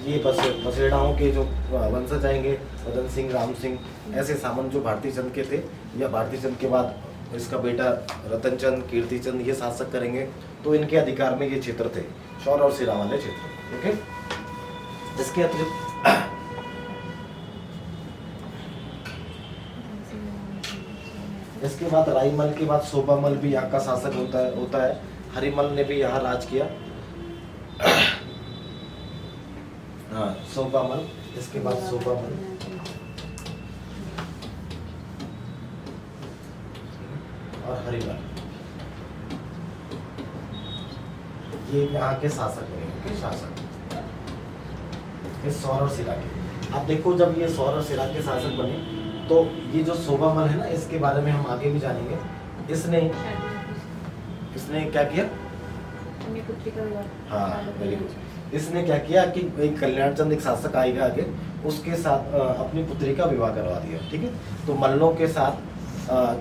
ये बसेड़ाओं के जो वंशज आएंगे, मदन सिंह, राम सिंह, ऐसे सामंत जो भारती चंद के थे, या भारती चंद के बाद इसका बेटा रतन चंद, कीर्ति चंद, ये शासक करेंगे। तो इनके अधिकार में ये क्षेत्र थे, शौर और सिरा वाले क्षेत्र। ओके, इसके अतिरिक्त इसके बाद राईमल के बाद सोबामल भी यहाँ का शासक होता है। हरिमल ने भी यहाँ राज किया। हाँ, सोबामल, इसके बाद सोबामल, और हरिमल, ये यहाँ के शासक बने, शासक इस सौर और सिरा के। आप देखो जब ये सौर और सिरा के शासक बने, तो ये जो सोबामल है ना, इसके बारे में हम आगे भी जानेंगे। इसने क्या किया? हाँ, वेरी गुड। इसने क्या किया कि एक कल्याण चंद, एक शासक आएगा आगे, उसके साथ अपनी पुत्री का विवाह करवा दिया। ठीक है, तो मल्लों के साथ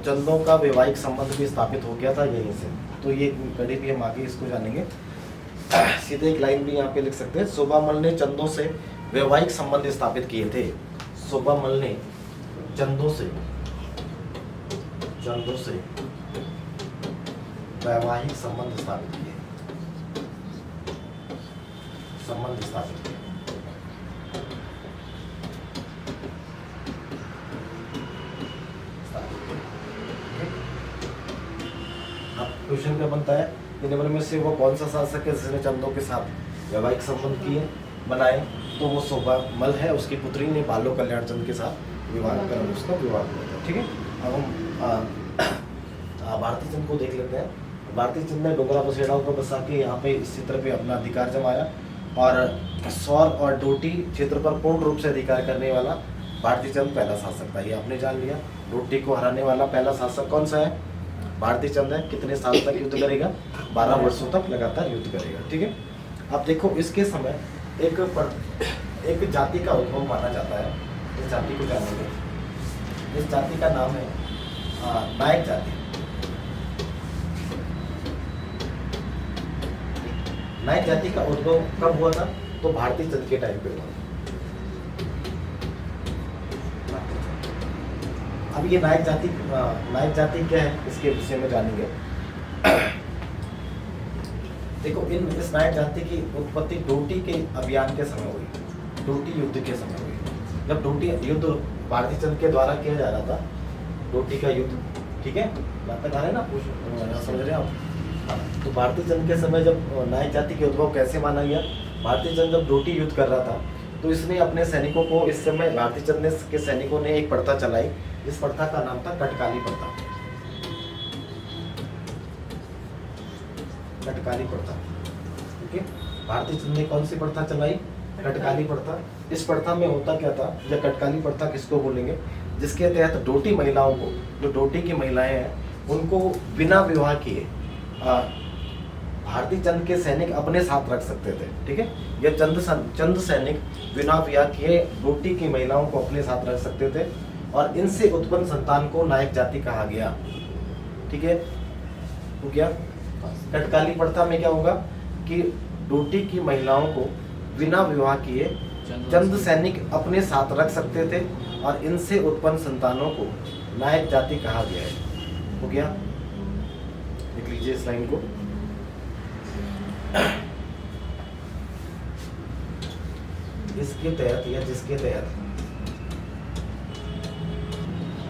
चंदों का वैवाहिक संबंध भी स्थापित हो गया था यहीं से। तो ये कड़ी भी हम आगे इसको जानेंगे। सीधे एक लाइन भी यहाँ पे लिख सकते हैं, सोबामल ने चंदों से वैवाहिक संबंध स्थापित किए थे। सोबामल ने चंदों से वैवाहिक संबंध स्थापित किए। अब क्वेश्चन क्या बनता है, इनमें में से वो कौन सा शासक है जिसने चंदों के साथ वैवाहिक संबंध किए, बनाए? तो वो सोबामल है। उसकी पुत्री ने बालो कल्याण चंद के साथ विवाह कर उसका विवाह हुआ था। ठीक है, अब हम भारती चंद को देख लेते हैं। भारती चंद ने डोगरा बसेड़ाओं को बसा के यहाँ पे इस क्षेत्र पे अपना अधिकार जमाया, और सौर और डोटी क्षेत्र पर पूर्ण रूप से अधिकार करने वाला भारती चंद पहला शासक था। ये आपने जान लिया। डोटी को हराने वाला पहला शासक कौन सा है? भारती चंद है। कितने साल तक युद्ध करेगा? 12 वर्षों तक लगातार युद्ध करेगा। ठीक है, अब देखो इसके समय एक जाति का उद्भव माना जाता है। इस जाति को जानेंगे। इस जाति का नाम है नायक जाति। नायक जाति का उद्भव कब हुआ था? तो भारती चंद के टाइम पे हुआ। अब ये नायक जाति क्या है, इसके विषय में जानेंगे। देखो इस नायक जाति की उत्पत्ति डोटी के अभियान के समय हुई, डोटी युद्ध के समय हुई। जब डोटी युद्ध भारती चंद के द्वारा किया जा रहा था, डोटी का युद्ध, ठीक है, बात तक आ रहे हैं ना, समझ रहे हैं आप? तो भारती चंद के समय जब नायक जाति के उद्भव कैसे माना गया? भारती चंद जब डोटी युद्ध कर रहा था, तो इसने अपने सैनिकों को, इस समय भारती चंद के सैनिकों ने एक प्रथा चलाई। इस प्रथा का नाम था कटकाली प्रथा। कटकाली प्रथा, ठीक है। भारती चंद ने कौन सी प्रथा चलाई? कटकाली प्रथा। इस प्रथा में होता क्या था, या कटकाली प्रथा किसको बोलेंगे? जिसके तहत डोटी महिलाओं को, जो डोटी की महिलाएं हैं, उनको बिना विवाह किए भारती चंद के सैनिक अपने साथ रख सकते थे। ठीक है, यह चंद सैनिक बिना विवाह किए डोटी की महिलाओं को अपने साथ रख सकते थे, और इनसे उत्पन्न संतान को नायक जाति कहा गया। ठीक है, तो क्या कटकाली प्रथा में क्या होगा कि डोटी की महिलाओं को बिना विवाह किए चंद सैनिक अपने साथ रख सकते थे, और इनसे उत्पन्न संतानों को नायक जाति कहा गया है। हो गया, देख लीजिए इस लाइन को। इसके तहत या जिसके तहत,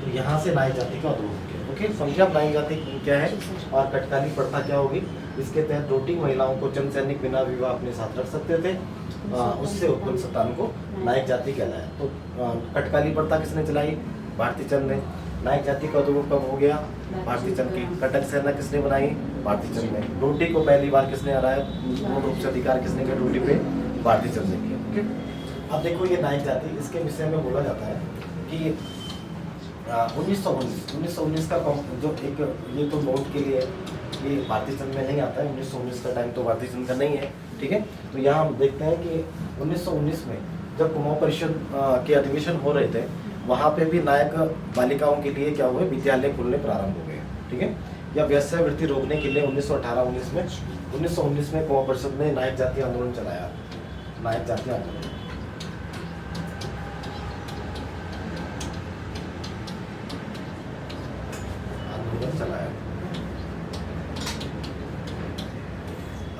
तो यहाँ से नायक जाति का उद्भव हो गया। ओके, समझे आप नायक जाति क्या है और कटकाली प्रथा क्या होगी? इसके तहत डोटी महिलाओं को चंद सैनिक बिना विवाह अपने साथ रख सकते थे, उससे उत्पन्न संतान को नायक जाति कहलाया। तो कटकाली प्रथा किसने चलाई? भारती चंद ने। नायक जाति का उद्भव कब हो गया? भारती चंद की। कटक सेना किसने बनाई? भारती चंद ने। डोटी को पहली बार किसने हराया? पूर्ण रूप से अधिकार किसने किया डोटी पे? भारती चंद ने किया। ओके, अब देखो ये नायक जाति, इसके विषय में बोला जाता है कि 1919 का जो एक ये तो नोट के लिए ये भारतीय संघ में नहीं आता है। 1919 का टाइम तो भारतीय संघ का नहीं है, ठीक है। तो यहाँ हम देखते हैं कि 1919 में जब कुमाऊं परिषद के अधिवेशन हो रहे थे, वहाँ पे भी नायक बालिकाओं के लिए क्या हुए, विद्यालय खुलने प्रारंभ हो गए, ठीक है। या वेश्यावृत्ति रोकने के लिए 1918-19 में 1919 में कुमाऊं परिषद ने नायक जाति आंदोलन चलाया, नायक जाति आंदोलन। चलाया।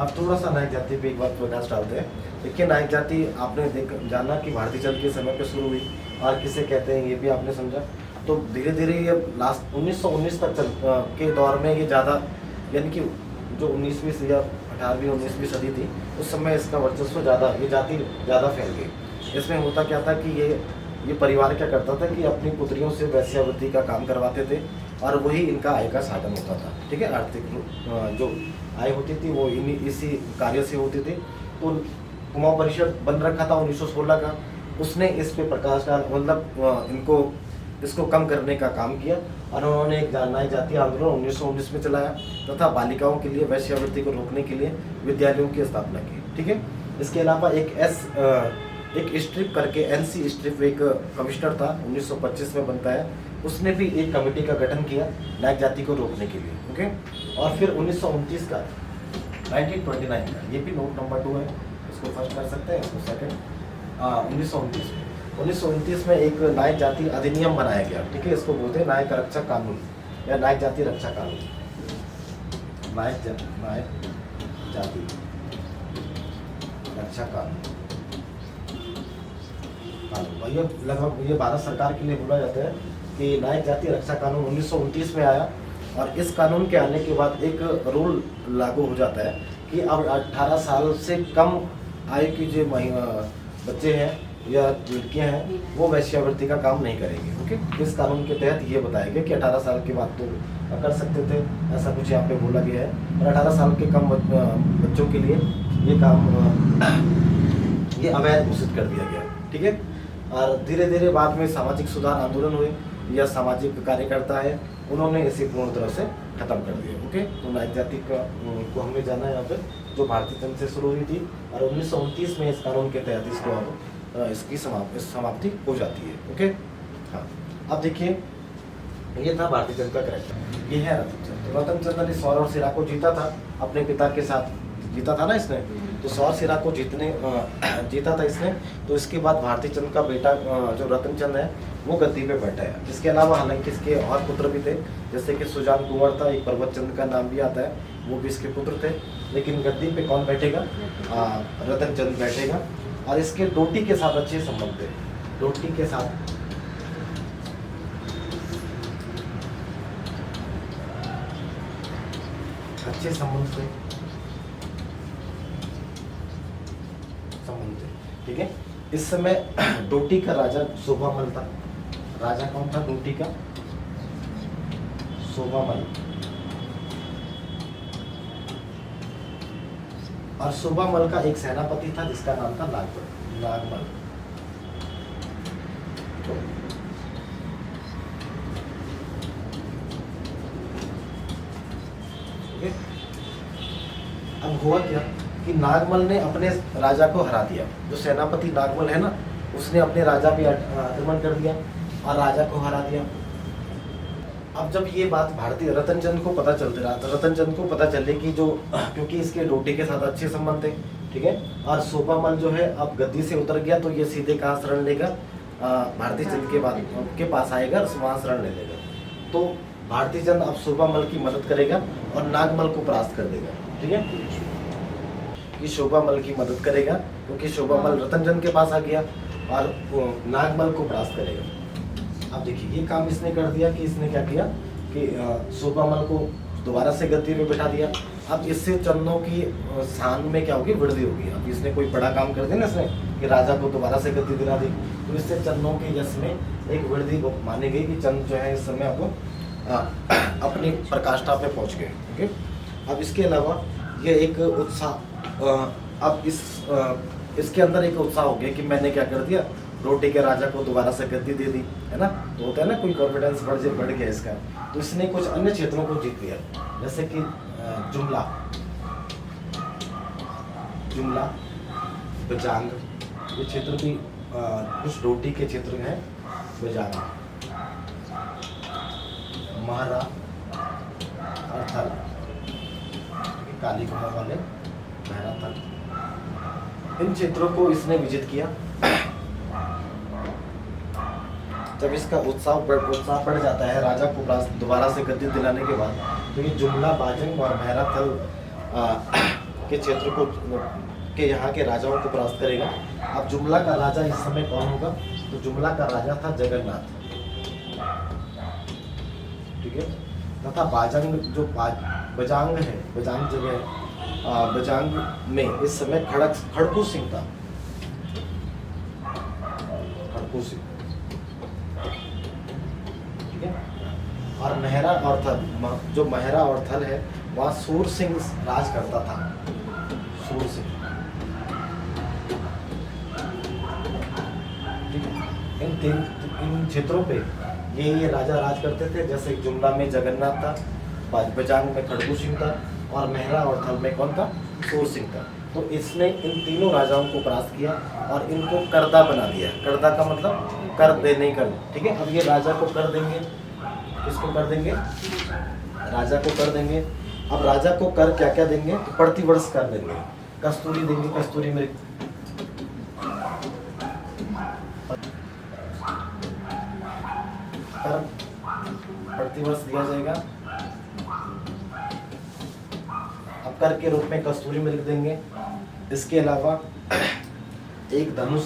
अब थोड़ा सा नायक जाति पे एक बार प्रकाश डालते हैं। देखिए, नायक जाति आपने जाना कि भारतीय चंद के समय पे शुरू हुई और किसे कहते हैं ये भी आपने समझा। तो धीरे धीरे ये लास्ट 1919 तक के दौर में ये ज़्यादा, यानी कि जो 19वीं या 18वीं 19वीं सदी थी, उस समय इसका वर्चस्व ज़्यादा, ये जाति ज़्यादा फैल गई। इसमें होता क्या था कि ये परिवार क्या करता था कि अपनी पुत्रियों से वेश्यावृत्ति का काम करवाते थे और वही इनका आय का साधन होता था, ठीक है। आर्थिक जो आय होती थी वो इसी कार्य से होती थी। तो कुमाऊं परिषद बन रखा था 1916 का, उसने इस पे प्रकाश डाल, मतलब इसको कम करने का काम किया और उन्होंने एक नायक जाति आंदोलन 1919 में चलाया तथा बालिकाओं के लिए वेश्यावृत्ति को रोकने के लिए विद्यालयों की स्थापना की, ठीक है। इसके अलावा एक स्ट्रिप करके NC स्ट्रिप एक कमिश्नर था, 1925 में बनता है, उसने भी एक कमेटी का गठन किया नायक जाति को रोकने के लिए, ओके। और फिर 1929 का 1929 का, ये भी नोट नंबर 2 है, इसको फर्स्ट कर सकते हैं, इसको सेकंड। 1929 में एक नायक जाति अधिनियम बनाया गया, ठीक है। इसको बोलते हैं नायक रक्षा कानून या नायक जाति रक्षा कानून, नायक जाति रक्षा कानून। ये लगभग ये भारत सरकार के लिए बोला जाता है कि नायक जाति रक्षा कानून 1929 में आया और इस कानून के आने के बाद एक रूल लागू हो जाता है कि अब 18 साल से कम आयु की जो बच्चे हैं या लड़कियां हैं वो वेश्यावृत्ति का काम नहीं करेंगे, ओके। इस कानून के तहत ये बताया गया कि 18 साल के बाद तो कर सकते थे, ऐसा कुछ यहाँ पे बोला गया है। और 18 साल के कम बच्चों के लिए ये काम ये अवैध घोषित कर दिया गया, ठीक है। और धीरे धीरे बाद में सामाजिक सुधार आंदोलन हुए या सामाजिक कार्यकर्ता है, उन्होंने इसे पूर्ण तरह से खत्म कर दिया, ओके। तो नायक जाति को हमें जाना है यहाँ पे, जो भारतीय संघ से शुरू हुई थी और 1929 में इस कानून के तहत इसको अब इसकी समाप्ति हो जाती है, ओके। हाँ, अब देखिए, ये था भारतीय जनता का कैरेक्टर, ये है रतन चंद। रतन चंद ने सौर और सिरा को जीता था, अपने पिता के साथ जीता था ना इसने, तो सौर सिरा को जीता था इसने। तो इसके बाद भारतीय चंद का बेटा जो रतन चंद है वो गद्दी पे बैठा है। इसके अलावा हालांकि इसके और पुत्र भी थे, जैसे कि सुजान कुंवर था, एक पर्वत चंद का नाम भी आता है, वो भी इसके पुत्र थे। लेकिन गद्दी पे कौन बैठेगा? रतन चंद बैठेगा। और इसके डोटी के साथ अच्छे संबंध थे, डोटी के साथ अच्छे संबंध थे, ठीक है। इस समय डोटी का राजा शोभामल था। राजा कौन था डोटी का? शोभामल। और शोभामल का एक सेनापति था जिसका नाम था नागमल। अब हुआ क्या कि नागमल ने अपने राजा को हरा दिया। जो सेनापति नागमल है ना, उसने अपने राजा पे आक्रमण कर दिया और राजा को हरा दिया। अब जब ये बात भारतीय रतन चंद को पता चले कि जो, क्योंकि इसके डोटी के साथ अच्छे संबंध थे, ठीक है, और शोभामल जो है अब गद्दी से उतर गया, तो ये सीधे कहाँ शरण लेगा? भारतीय चंद के पास आएगा, वहाँ शरण ले लेगा। तो भारतीय चंद अब शोभामल की मदद करेगा और नागमल को परास्त कर देगा, ठीक है। कि शोभामल की मदद करेगा क्योंकि शोभामल रतन चंद के पास आ गया और नागमल को परास्त करेगा। अब देखिए, ये काम इसने कर दिया कि इसने क्या किया कि शोभामल को दोबारा से गद्दी पे बैठा दिया। अब इससे चंदों की शान में क्या होगी? वृद्धि होगी। अब इसने कोई बड़ा काम कर दिया ना इसने कि राजा को दोबारा से गद्दी दिला दी, तो इससे चंदों के यश में एक वृद्धि मानी गई कि चंद जो है इस समय अब अपनी प्रकाष्ठा पे पहुंच गए, ओके। अब इसके अलावा ये एक उत्साह, अब इसके अंदर एक उत्साह हो गया कि मैंने क्या कर दिया, रोटी के राजा को दोबारा से गद्दी दे दी, है ना। तो होता है ना, कोई कॉन्फिडेंस बढ़ गया इसका। तो इसने कुछ अन्य क्षेत्रों को जीत लिया, जैसे कि जुमला, बजांग, ये क्षेत्र भी कुछ रोटी के क्षेत्र हैं। बजांग, महरा और थल, काली कुमार वाले महरा थल, इन क्षेत्रों को इसने विजित किया। जब इसका उत्साह बढ़ जाता है राजा को दोबारा से गद्दी दिलाने के बाद, तो ये जुमला, बाजंग और महरा थल के क्षेत्र को के यहाँ के राजाओं को परास्त करेगा। अब जुमला का राजा इस समय कौन होगा? तो जुमला का राजा था जगन्नाथ, ठीक है। तथा बाजंग जो बजांग है, बजांग जगह है, बजांग में इस समय खड़कू सिंह था, खड़कू सिंह, ठीक है। और महरा और थल, जो महरा और थल है वहाँ सूर सिंह राज करता था, सूर सिंह, ठीक है। इन क्षेत्रों पे ये राजा राज करते थे। जैसे जुमला में जगन्नाथ था, बजांग में खड़गू सिंह था और महरा और थल में कौन था? सूर सिंह था। तो इसने इन तीनों राजाओं को परास्त किया और इनको करदा बना दिया। करदा का मतलब कर देने का, ठीक है। अब ये राजा को कर देंगे, किसको कर देंगे? राजा को कर देंगे। अब राजा को कर क्या क्या देंगे? तो प्रतिवर्ष कर देंगे, कस्तूरी देंगे, कस्तूरी मृग, कर प्रतिवर्ष दिया जाएगा। अब कर के रूप में कस्तूरी मृग देंगे। इसके अलावा एक धनुष,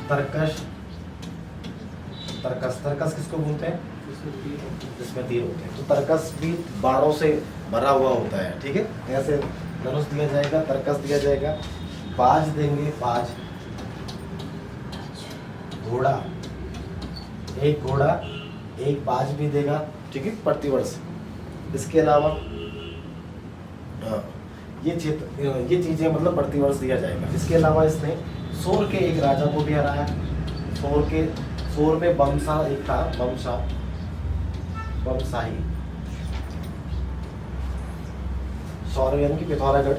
तरकश, तरकस किसको बोलते हैं? जिसमें तीर होते हैं। तो तरकस भी बाणों से भरा हुआ होता है, ठीक है। ऐसे धनुष दिया जाएगा, तरकस दिया जाएगा। बाज देंगे, बाज, घोड़ा, एक घोड़ा एक बाज भी देगा, ठीक है, प्रतिवर्ष। इसके अलावा ये चीजें मतलब प्रतिवर्ष दिया जाएगा। इसके अलावा इसने सोर के एक राजा को भी हराया। सोर में बमशाह एक था, बमशाही, सौर यानी कि पिथौरागढ़।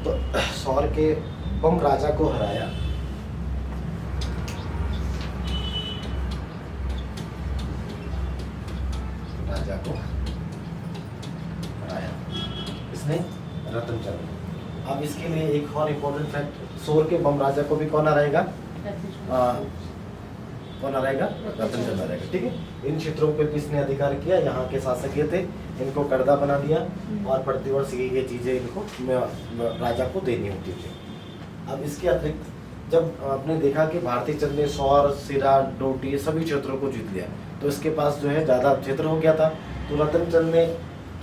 तो सौर के बम राजा को हराया। राजा को हराया इसने रतनचंद। अब इसके लिए एक और इम्पोर्टेंट फैक्ट, सोर के बम राजा को भी कौन हराएगा? कौन हराएगा? रतनचंद हराएगा, ठीक है। इन क्षेत्रों पे किसने अधिकार किया? यहाँ के शासक ये थे, इनको करदा बना दिया और प्रतिवर्ष ये चीजें इनको राजा को देनी होती थी। अब इसके अतिरिक्त जब आपने देखा कि भारती चंद ने सौर, सिरा, डोटी सभी क्षेत्रों को जीत लिया, तो इसके पास जो है ज़्यादा क्षेत्र हो गया था। तो रतनचंद ने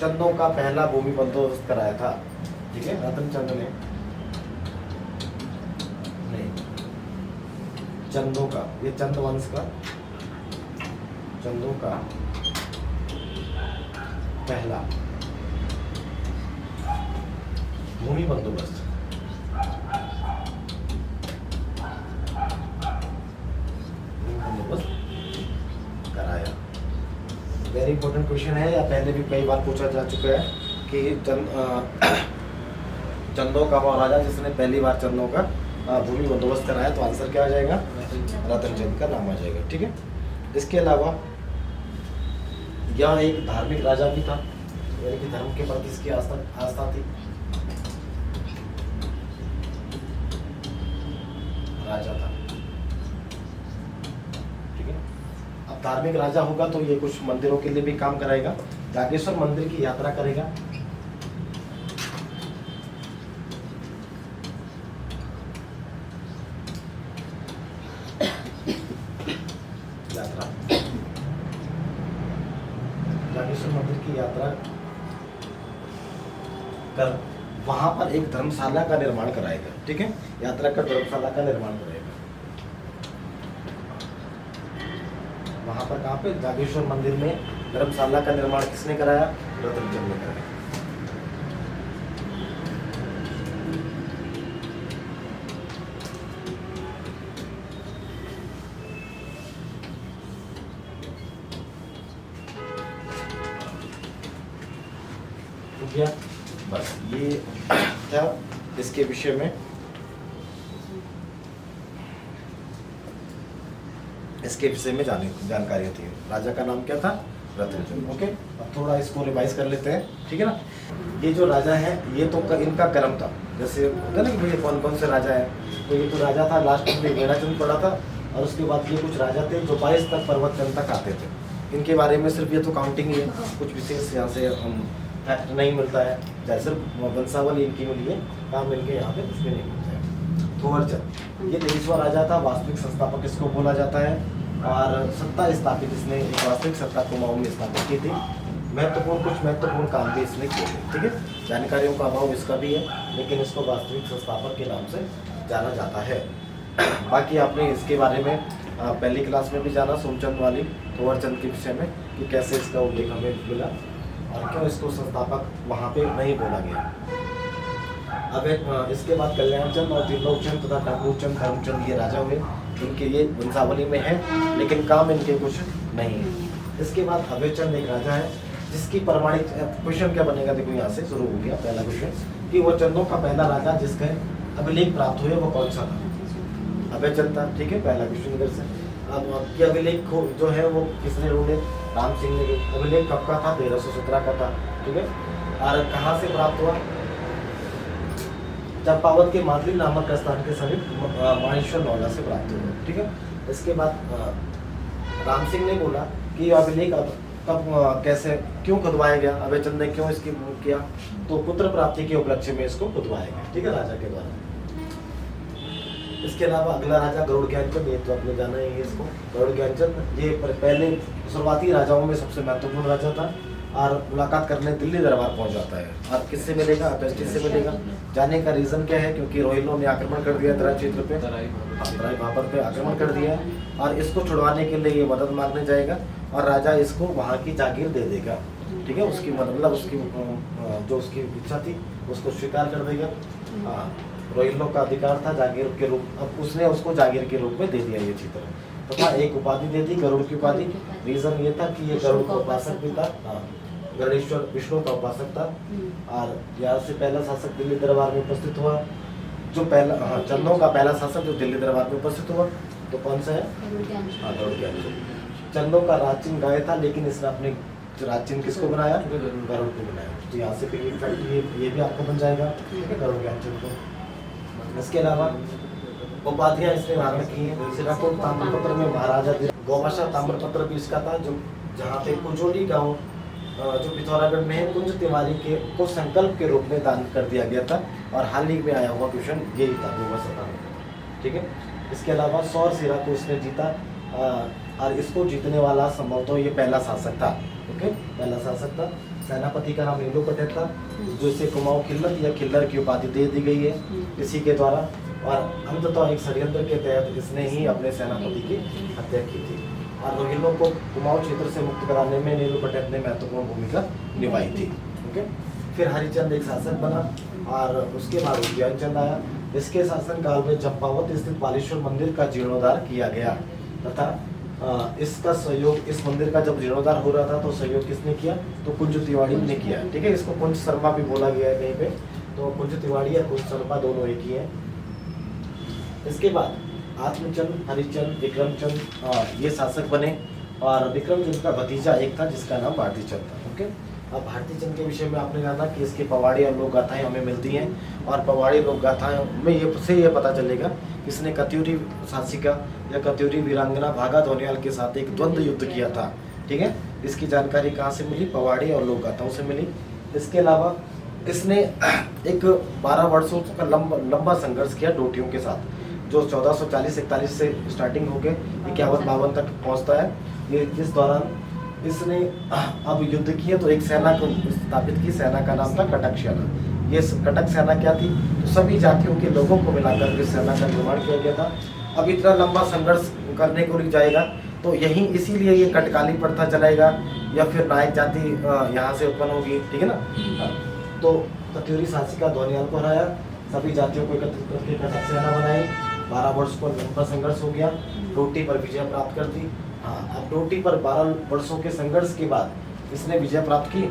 चंदों का पहला भूमि बंदोबस्त कराया था, ठीक है। रतनचंद ने चंदों का, ये चंद वंश का, चंदों का पहला भूमि बंदोबस्त कराया। वेरी इंपॉर्टेंट क्वेश्चन है, या पहले भी कई बार पूछा जा चुका है कि चंदों का महाराजा जिसने पहली बार चंदों का भूमि बंदोबस्त कराया, तो आंसर क्या आ जाएगा? रतनचंद का नाम आ जाएगा, ठीक है। इसके अलावा यह एक धार्मिक राजा भी था, यानी कि धर्म के प्रति इसकी आस्था थी। राजा था, ठीक है। अब धार्मिक राजा होगा तो ये कुछ मंदिरों के लिए भी काम कराएगा। जागेश्वर मंदिर की यात्रा करेगा, जागेश्वर मंदिर की यात्रा कर वहां पर एक धर्मशाला का निर्माण कराएगा, ठीक है। यात्रा कर धर्मशाला का निर्माण कराएगा। वहां पर कहाँ पे? जागेश्वर मंदिर में धर्मशाला का निर्माण किसने कराया? रतनचंद ने कराया। किया। बस ये था इसके विषय में, इसके विषय में जानकारी थी। राजा का नाम क्या था? रत्नचंद। ओके, अब थोड़ा इसको रिवाइज कर लेते हैं, ठीक है ना। ये जो राजा है ये तो इनका कर्म था, जैसे होता है ना कि भैया कौन कौन से राजा है, तो ये तो राजा था, लास्ट में वेणाचंद पड़ा था, और उसके बाद ये कुछ राजा थे जो 22 तक पर्वतचंद तक आते थे। इनके बारे में सिर्फ ये तो काउंटिंग ही है, कुछ विशेष यहाँ से फैक्ट नहीं मिलता है, जैसे वंशावली इनकी मिली है, काम इनके यहाँ पे कुछ भी नहीं मिलता है। थोवरचंद ये 23वां राजा था, वास्तविक संस्थापक इसको बोला जाता है, और सत्ता स्थापित इसने एक वास्तविक सत्ता कुमाऊं में स्थापित की थी। कुछ महत्वपूर्ण काम भी इसने किए थे, ठीक है। जानकारियों का अभाव इसका भी है, लेकिन इसको वास्तविक संस्थापक के नाम से जाना जाता है। बाकी आपने इसके बारे में पहली क्लास में भी जाना, सोमचंद वाली थोवरचंद के विषय में, कि कैसे इसका उल्लेख हमें मिला और क्यों इसको संस्थापक वहाँ पे नहीं बोला गया। अब इसके बाद कल्याणचंद और त्रिलोकचंद तथा ठाकुरचंद, धर्मचंद ये राजा हुए, इनके ये वंशावली में है, लेकिन काम इनके कुछ नहीं है। इसके बाद अभयचंद एक राजा है, जिसकी प्रमाणिक क्वेश्चन क्या बनेगा, देखो यहाँ से शुरू हो गया पहला क्वेश्चन, कि वो चंदों का पहला राजा जिसका अभिलेख प्राप्त हुए वो कौन सा था? अभयचंद था, ठीक है, पहला क्वेश्चन इधर से। अब ये अभिलेख जो है वो किसने ढूंढे? राम सिंह ने। अभिलेख कब का था? 1317 का था, ठीक है। और कहाँ से प्राप्त हुआ? चंपावत के मादली नामक स्थान के समीप माहेश्वर नौला से प्राप्त हुआ, ठीक है। इसके बाद राम सिंह ने बोला कि अभिलेख अब कब कैसे क्यों खुदवाया गया, अभयचंद ने क्यों इसकी किया? तो पुत्र प्राप्ति के उपलक्ष्य में इसको खुदवाया गया, ठीक है, राजा के द्वारा। इसके अलावा अगला राजा गरुड़ ज्ञानचंद, ये तो आपने जाना ही है इसको। गरुड़ ज्ञानचंद ये पहले शुरुआती राजाओं में सबसे महत्वपूर्ण राजा था, और मुलाकात करने दिल्ली दरबार पहुंच जाता है। और किससे मिलेगा? अगस्ती से मिलेगा। जाने का रीज़न क्या है? क्योंकि रोहिलों ने आक्रमण कर दिया तराई क्षेत्र पे, तराई भापर पे आक्रमण कर दिया, और इसको छुड़वाने के लिए ये मदद मांगने जाएगा, और राजा इसको वहाँ की जागीर दे देगा, ठीक है। उसकी मतलब उसकी जो उसकी इच्छा थी उसको स्वीकार कर देगा। रोहिलों का अधिकार था जागीर के रूप, अब उसने उसको जागीर के रूप में दे दिया ये चित्र, तथा एक उपाधि दे दी, गरुड़ की उपाधि। रीजन ये था कि ये गरुड़ का उपासक भी था, गणेश्वर विष्णु का उपासक था, और यहाँ से पहला शासक दिल्ली दरबार में उपस्थित हुआ, जो पहला चंदों का पहला शासक जो दिल्ली दरबार में उपस्थित हुआ, तो कौन सा है? गरुड़ ज्ञानचंद। चंदों का राजचिन्ह गाय था, लेकिन इसने अपने राजचिन्ह किसको बनाया? गरुड़ को बनाया। तो यहाँ से पिकनिक फैक्ट ये भी आपको बन जाएगा, ठीक है, गरुड़ ज्ञानचंद को। इसके अलावा उपाधियाँ इसने धारण की हैं। सिराकोट ताम्रपत्र में महाराजा गौभाषा ताम्रपत्र भी इसका था, जो जहाँ पे कुजोली गाँव जो पिथौरागढ़ में है, कुंज तिवारी के को संकल्प के रूप में दान कर दिया गया था, और हाल ही में आया हुआ क्वेश्चन यही था 2017 में, ठीक है। इसके अलावा सौर सिरा को इसने जीता, और इसको जीतने वाला संभवतः ये पहला शासक था, ओके, पहला शासक था। सेनापति का नाम नीलोकठेर था, जो इसे कुमाऊं खिल्लर या खिल्लर की उपाधि दे दी गई है इसी के द्वारा, और अंततः एक षड्यंत्र के तहत इसने ही अपने सेनापति की हत्या की थी, और रोहिलों को कुमाऊं क्षेत्र से मुक्त कराने में नीलोकठेर ने महत्वपूर्ण भूमिका निभाई थी, ओके। फिर हरिचंद एक शासक बना, और उसके बाद उज्जैनचंद आया। इसके शासनकाल में चंपावत स्थित बालेश्वर मंदिर का जीर्णोद्धार किया गया, तथा इसका सहयोग, इस मंदिर का जब जीर्णोद्धार हो रहा था तो सहयोग किसने किया? तो कुंज तिवारी ने किया, ठीक है। इसको कुंज शर्मा भी बोला गया है कहीं पे, तो कुंज तिवारी या कुंज शर्मा दोनों एक ही हैं। इसके बाद आत्मचंद, हरिचंद, विक्रमचंद ये शासक बने, और विक्रमचंद का भतीजा एक था जिसका नाम भारतीचंद था, ओके। अब भारतीचंद के विषय में आपने जाना कि इसके पवाड़ी और लोक गाथाएं हमें मिलती हैं, और पवाड़ी लोक गाथाएं में ये पता चलेगा इसने कत्यूरी शासिका या कत्यूरी वीरांगना भागा धोनियाल के साथ एक द्वंद्व युद्ध किया था, ठीक है। इसकी जानकारी कहाँ से मिली? पवाड़ी और लोक गाथाओं से मिली। इसके अलावा इसने एक 12 वर्षों का लंबा संघर्ष किया डोटियों के साथ, जो 1440-41 से स्टार्टिंग होकर 51-52 तक पहुँचता है। ये इस दौरान इसने अब युद्ध किए तो एक सेना को स्थापित की, सेना का नाम था कटक सेना। ये कटक सेना क्या थी? तो सभी जातियों के लोगों को मिलाकर इस सेना का निर्माण किया गया था। अब इतना लंबा संघर्ष करने को नहीं जाएगा, तो यहीं इसीलिए ये कटकाली प्रथा चलाएगा, या फिर नायक जाति यहाँ से उत्पन्न होगी, ठीक है ना। तो कत्यूरी शासिका धोनियाल को हराया, सभी जातियों को एकत्रित करके कटक सेना बनाई, 12 वर्ष को लंबा संघर्ष हो गया, डोटी पर विजय प्राप्त कर दी। हाँ, अब डोटी पर 12 वर्षों के संघर्ष के बाद इसने विजय प्राप्त की,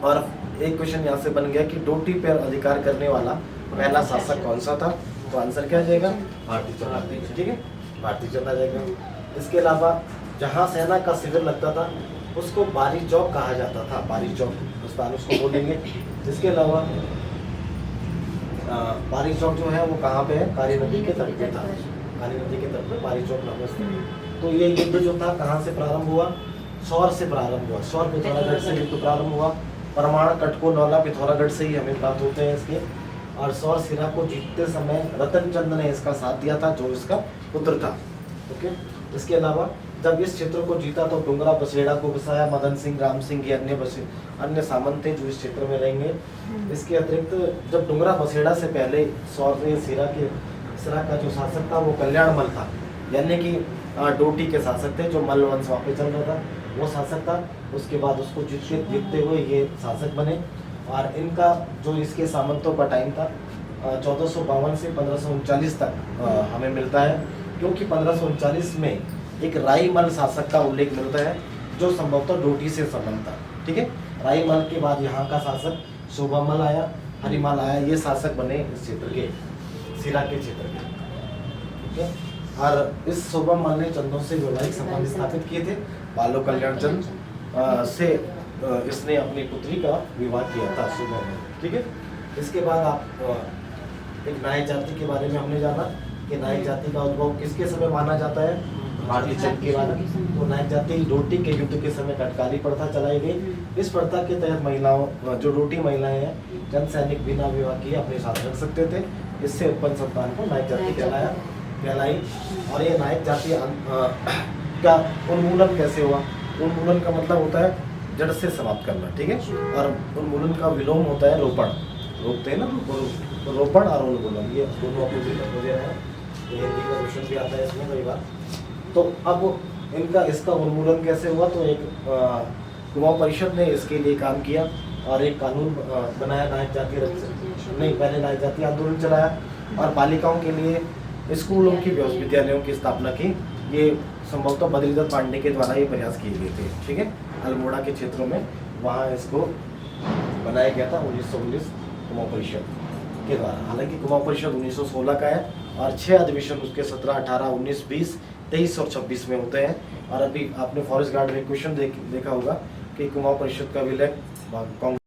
और एक क्वेश्चन यहाँ से बन गया कि डोटी पर अधिकार करने वाला पहला शासक कौन सा था? तो आंसर क्या आ जाएगा? भारतीय चंद्र। ठीक है, भारतीय चंद्र आ जाएगा। इसके अलावा जहाँ सेना का शिविर लगता था उसको बारी चौक कहा जाता था, बारी चौक स्थान उसको बोलेंगे। इसके अलावा बारी चौक जो है वो कहाँ पे है? कारी नदी के तट पे था, कारी नदी के तट पे बारी चौक नाम है। तो ये युद्ध जो था कहाँ से प्रारंभ हुआ? सौर से प्रारंभ हुआ, सौर पिथौरागढ़ से युद्ध प्रारंभ हुआ। परमाण, कटको, नौला पिथौरागढ़ से ही हमें प्राप्त होते हैं इसके। और सौर सिरा को जीतते समय रतन चंद ने इसका साथ दिया था, जो इसका पुत्र था। ओके, इसके अलावा जब इस क्षेत्र को जीता तो डुंगरा बसेड़ा को बसाया, मदन सिंह, राम सिंह के अन्य सामंत थे जो इस क्षेत्र में रहेंगे। इसके अतिरिक्त जब डुंगरा बसेड़ा से पहले सौर सिरा का जो शासक था वो कल्याणमल था, यानी कि डोटी के शासक थे, जो मल्ल वंश वहाँ पे चल रहा था, वो शासक था। उसके बाद उसको जीतते हुए ये शासक बने। और इनका जो इसके सामंतों का टाइम था 1452 से 1539 तक हमें मिलता है, क्योंकि 1539 में एक राईमल शासक का उल्लेख मिलता है जो संभवतः डोटी से संबंध था। ठीक है, राईमल के बाद यहाँ का शासक शोभामल आया, हरिमल आया, ये शासक बने इस क्षेत्र के, सिरा के क्षेत्र के। ठीक है, और इस शोभामल ने चंदों से वैवाहिक संबंध स्थापित किए थे। बालो कल्याण चंद से इसने अपनी पुत्री का विवाह किया था, शोभामल। ठीक है, इसके बाद आप एक नायक जाति के बारे में हमने जाना कि नायक जाति का उद्भव किसके समय माना जाता है? भारतीय चंद के बाद। तो नायक जाति डोटी के युद्ध के समय टटकारी प्रथा चलाई गई। इस प्रथा के तहत महिलाओं, जो डोटी महिलाएं हैं, चंद सैनिक बिना विवाह किए अपने साथ रख सकते थे। इससे उत्पन्न संतान को नायक जाति कहलाई। और ये नायक जाति का उन्मूलन कैसे हुआ? उन्मूलन का मतलब होता है जड़ से समाप्त करना। ठीक है, और उन्मूलन का विलोम होता है रोपण, रोकते हैं ना, तो रोपण और उन्मूलन ये दोनों अपोजिट हैं। ये हिंदी का क्वेश्चन भी आता है इसमें कई बार। तो अब इसका उन्मूलन कैसे हुआ? तो एक कुमाऊं परिषद ने इसके लिए काम किया और एक कानून बनाया, नायक जाति पहले नायक जाति आंदोलन चलाया और बालिकाओं के लिए स्कूलों की विद्यालयों की स्थापना की। ये संभवतः बद्रीदत्त पांडे के द्वारा ये प्रयास किए गए थे। ठीक है, अल्मोड़ा के क्षेत्रों में वहाँ इसको बनाया गया था 1919 कुमाऊं परिषद के द्वारा। हालांकि कुमाऊं परिषद 1916 का है और 6 अधिवेशन उसके 17, 18, 19, 20, 23 और 26 में होते हैं। और अभी आपने फॉरेस्ट गार्ड में क्वेश्चन देखा होगा कि कुमाऊं परिषद का विलय कांग्रेस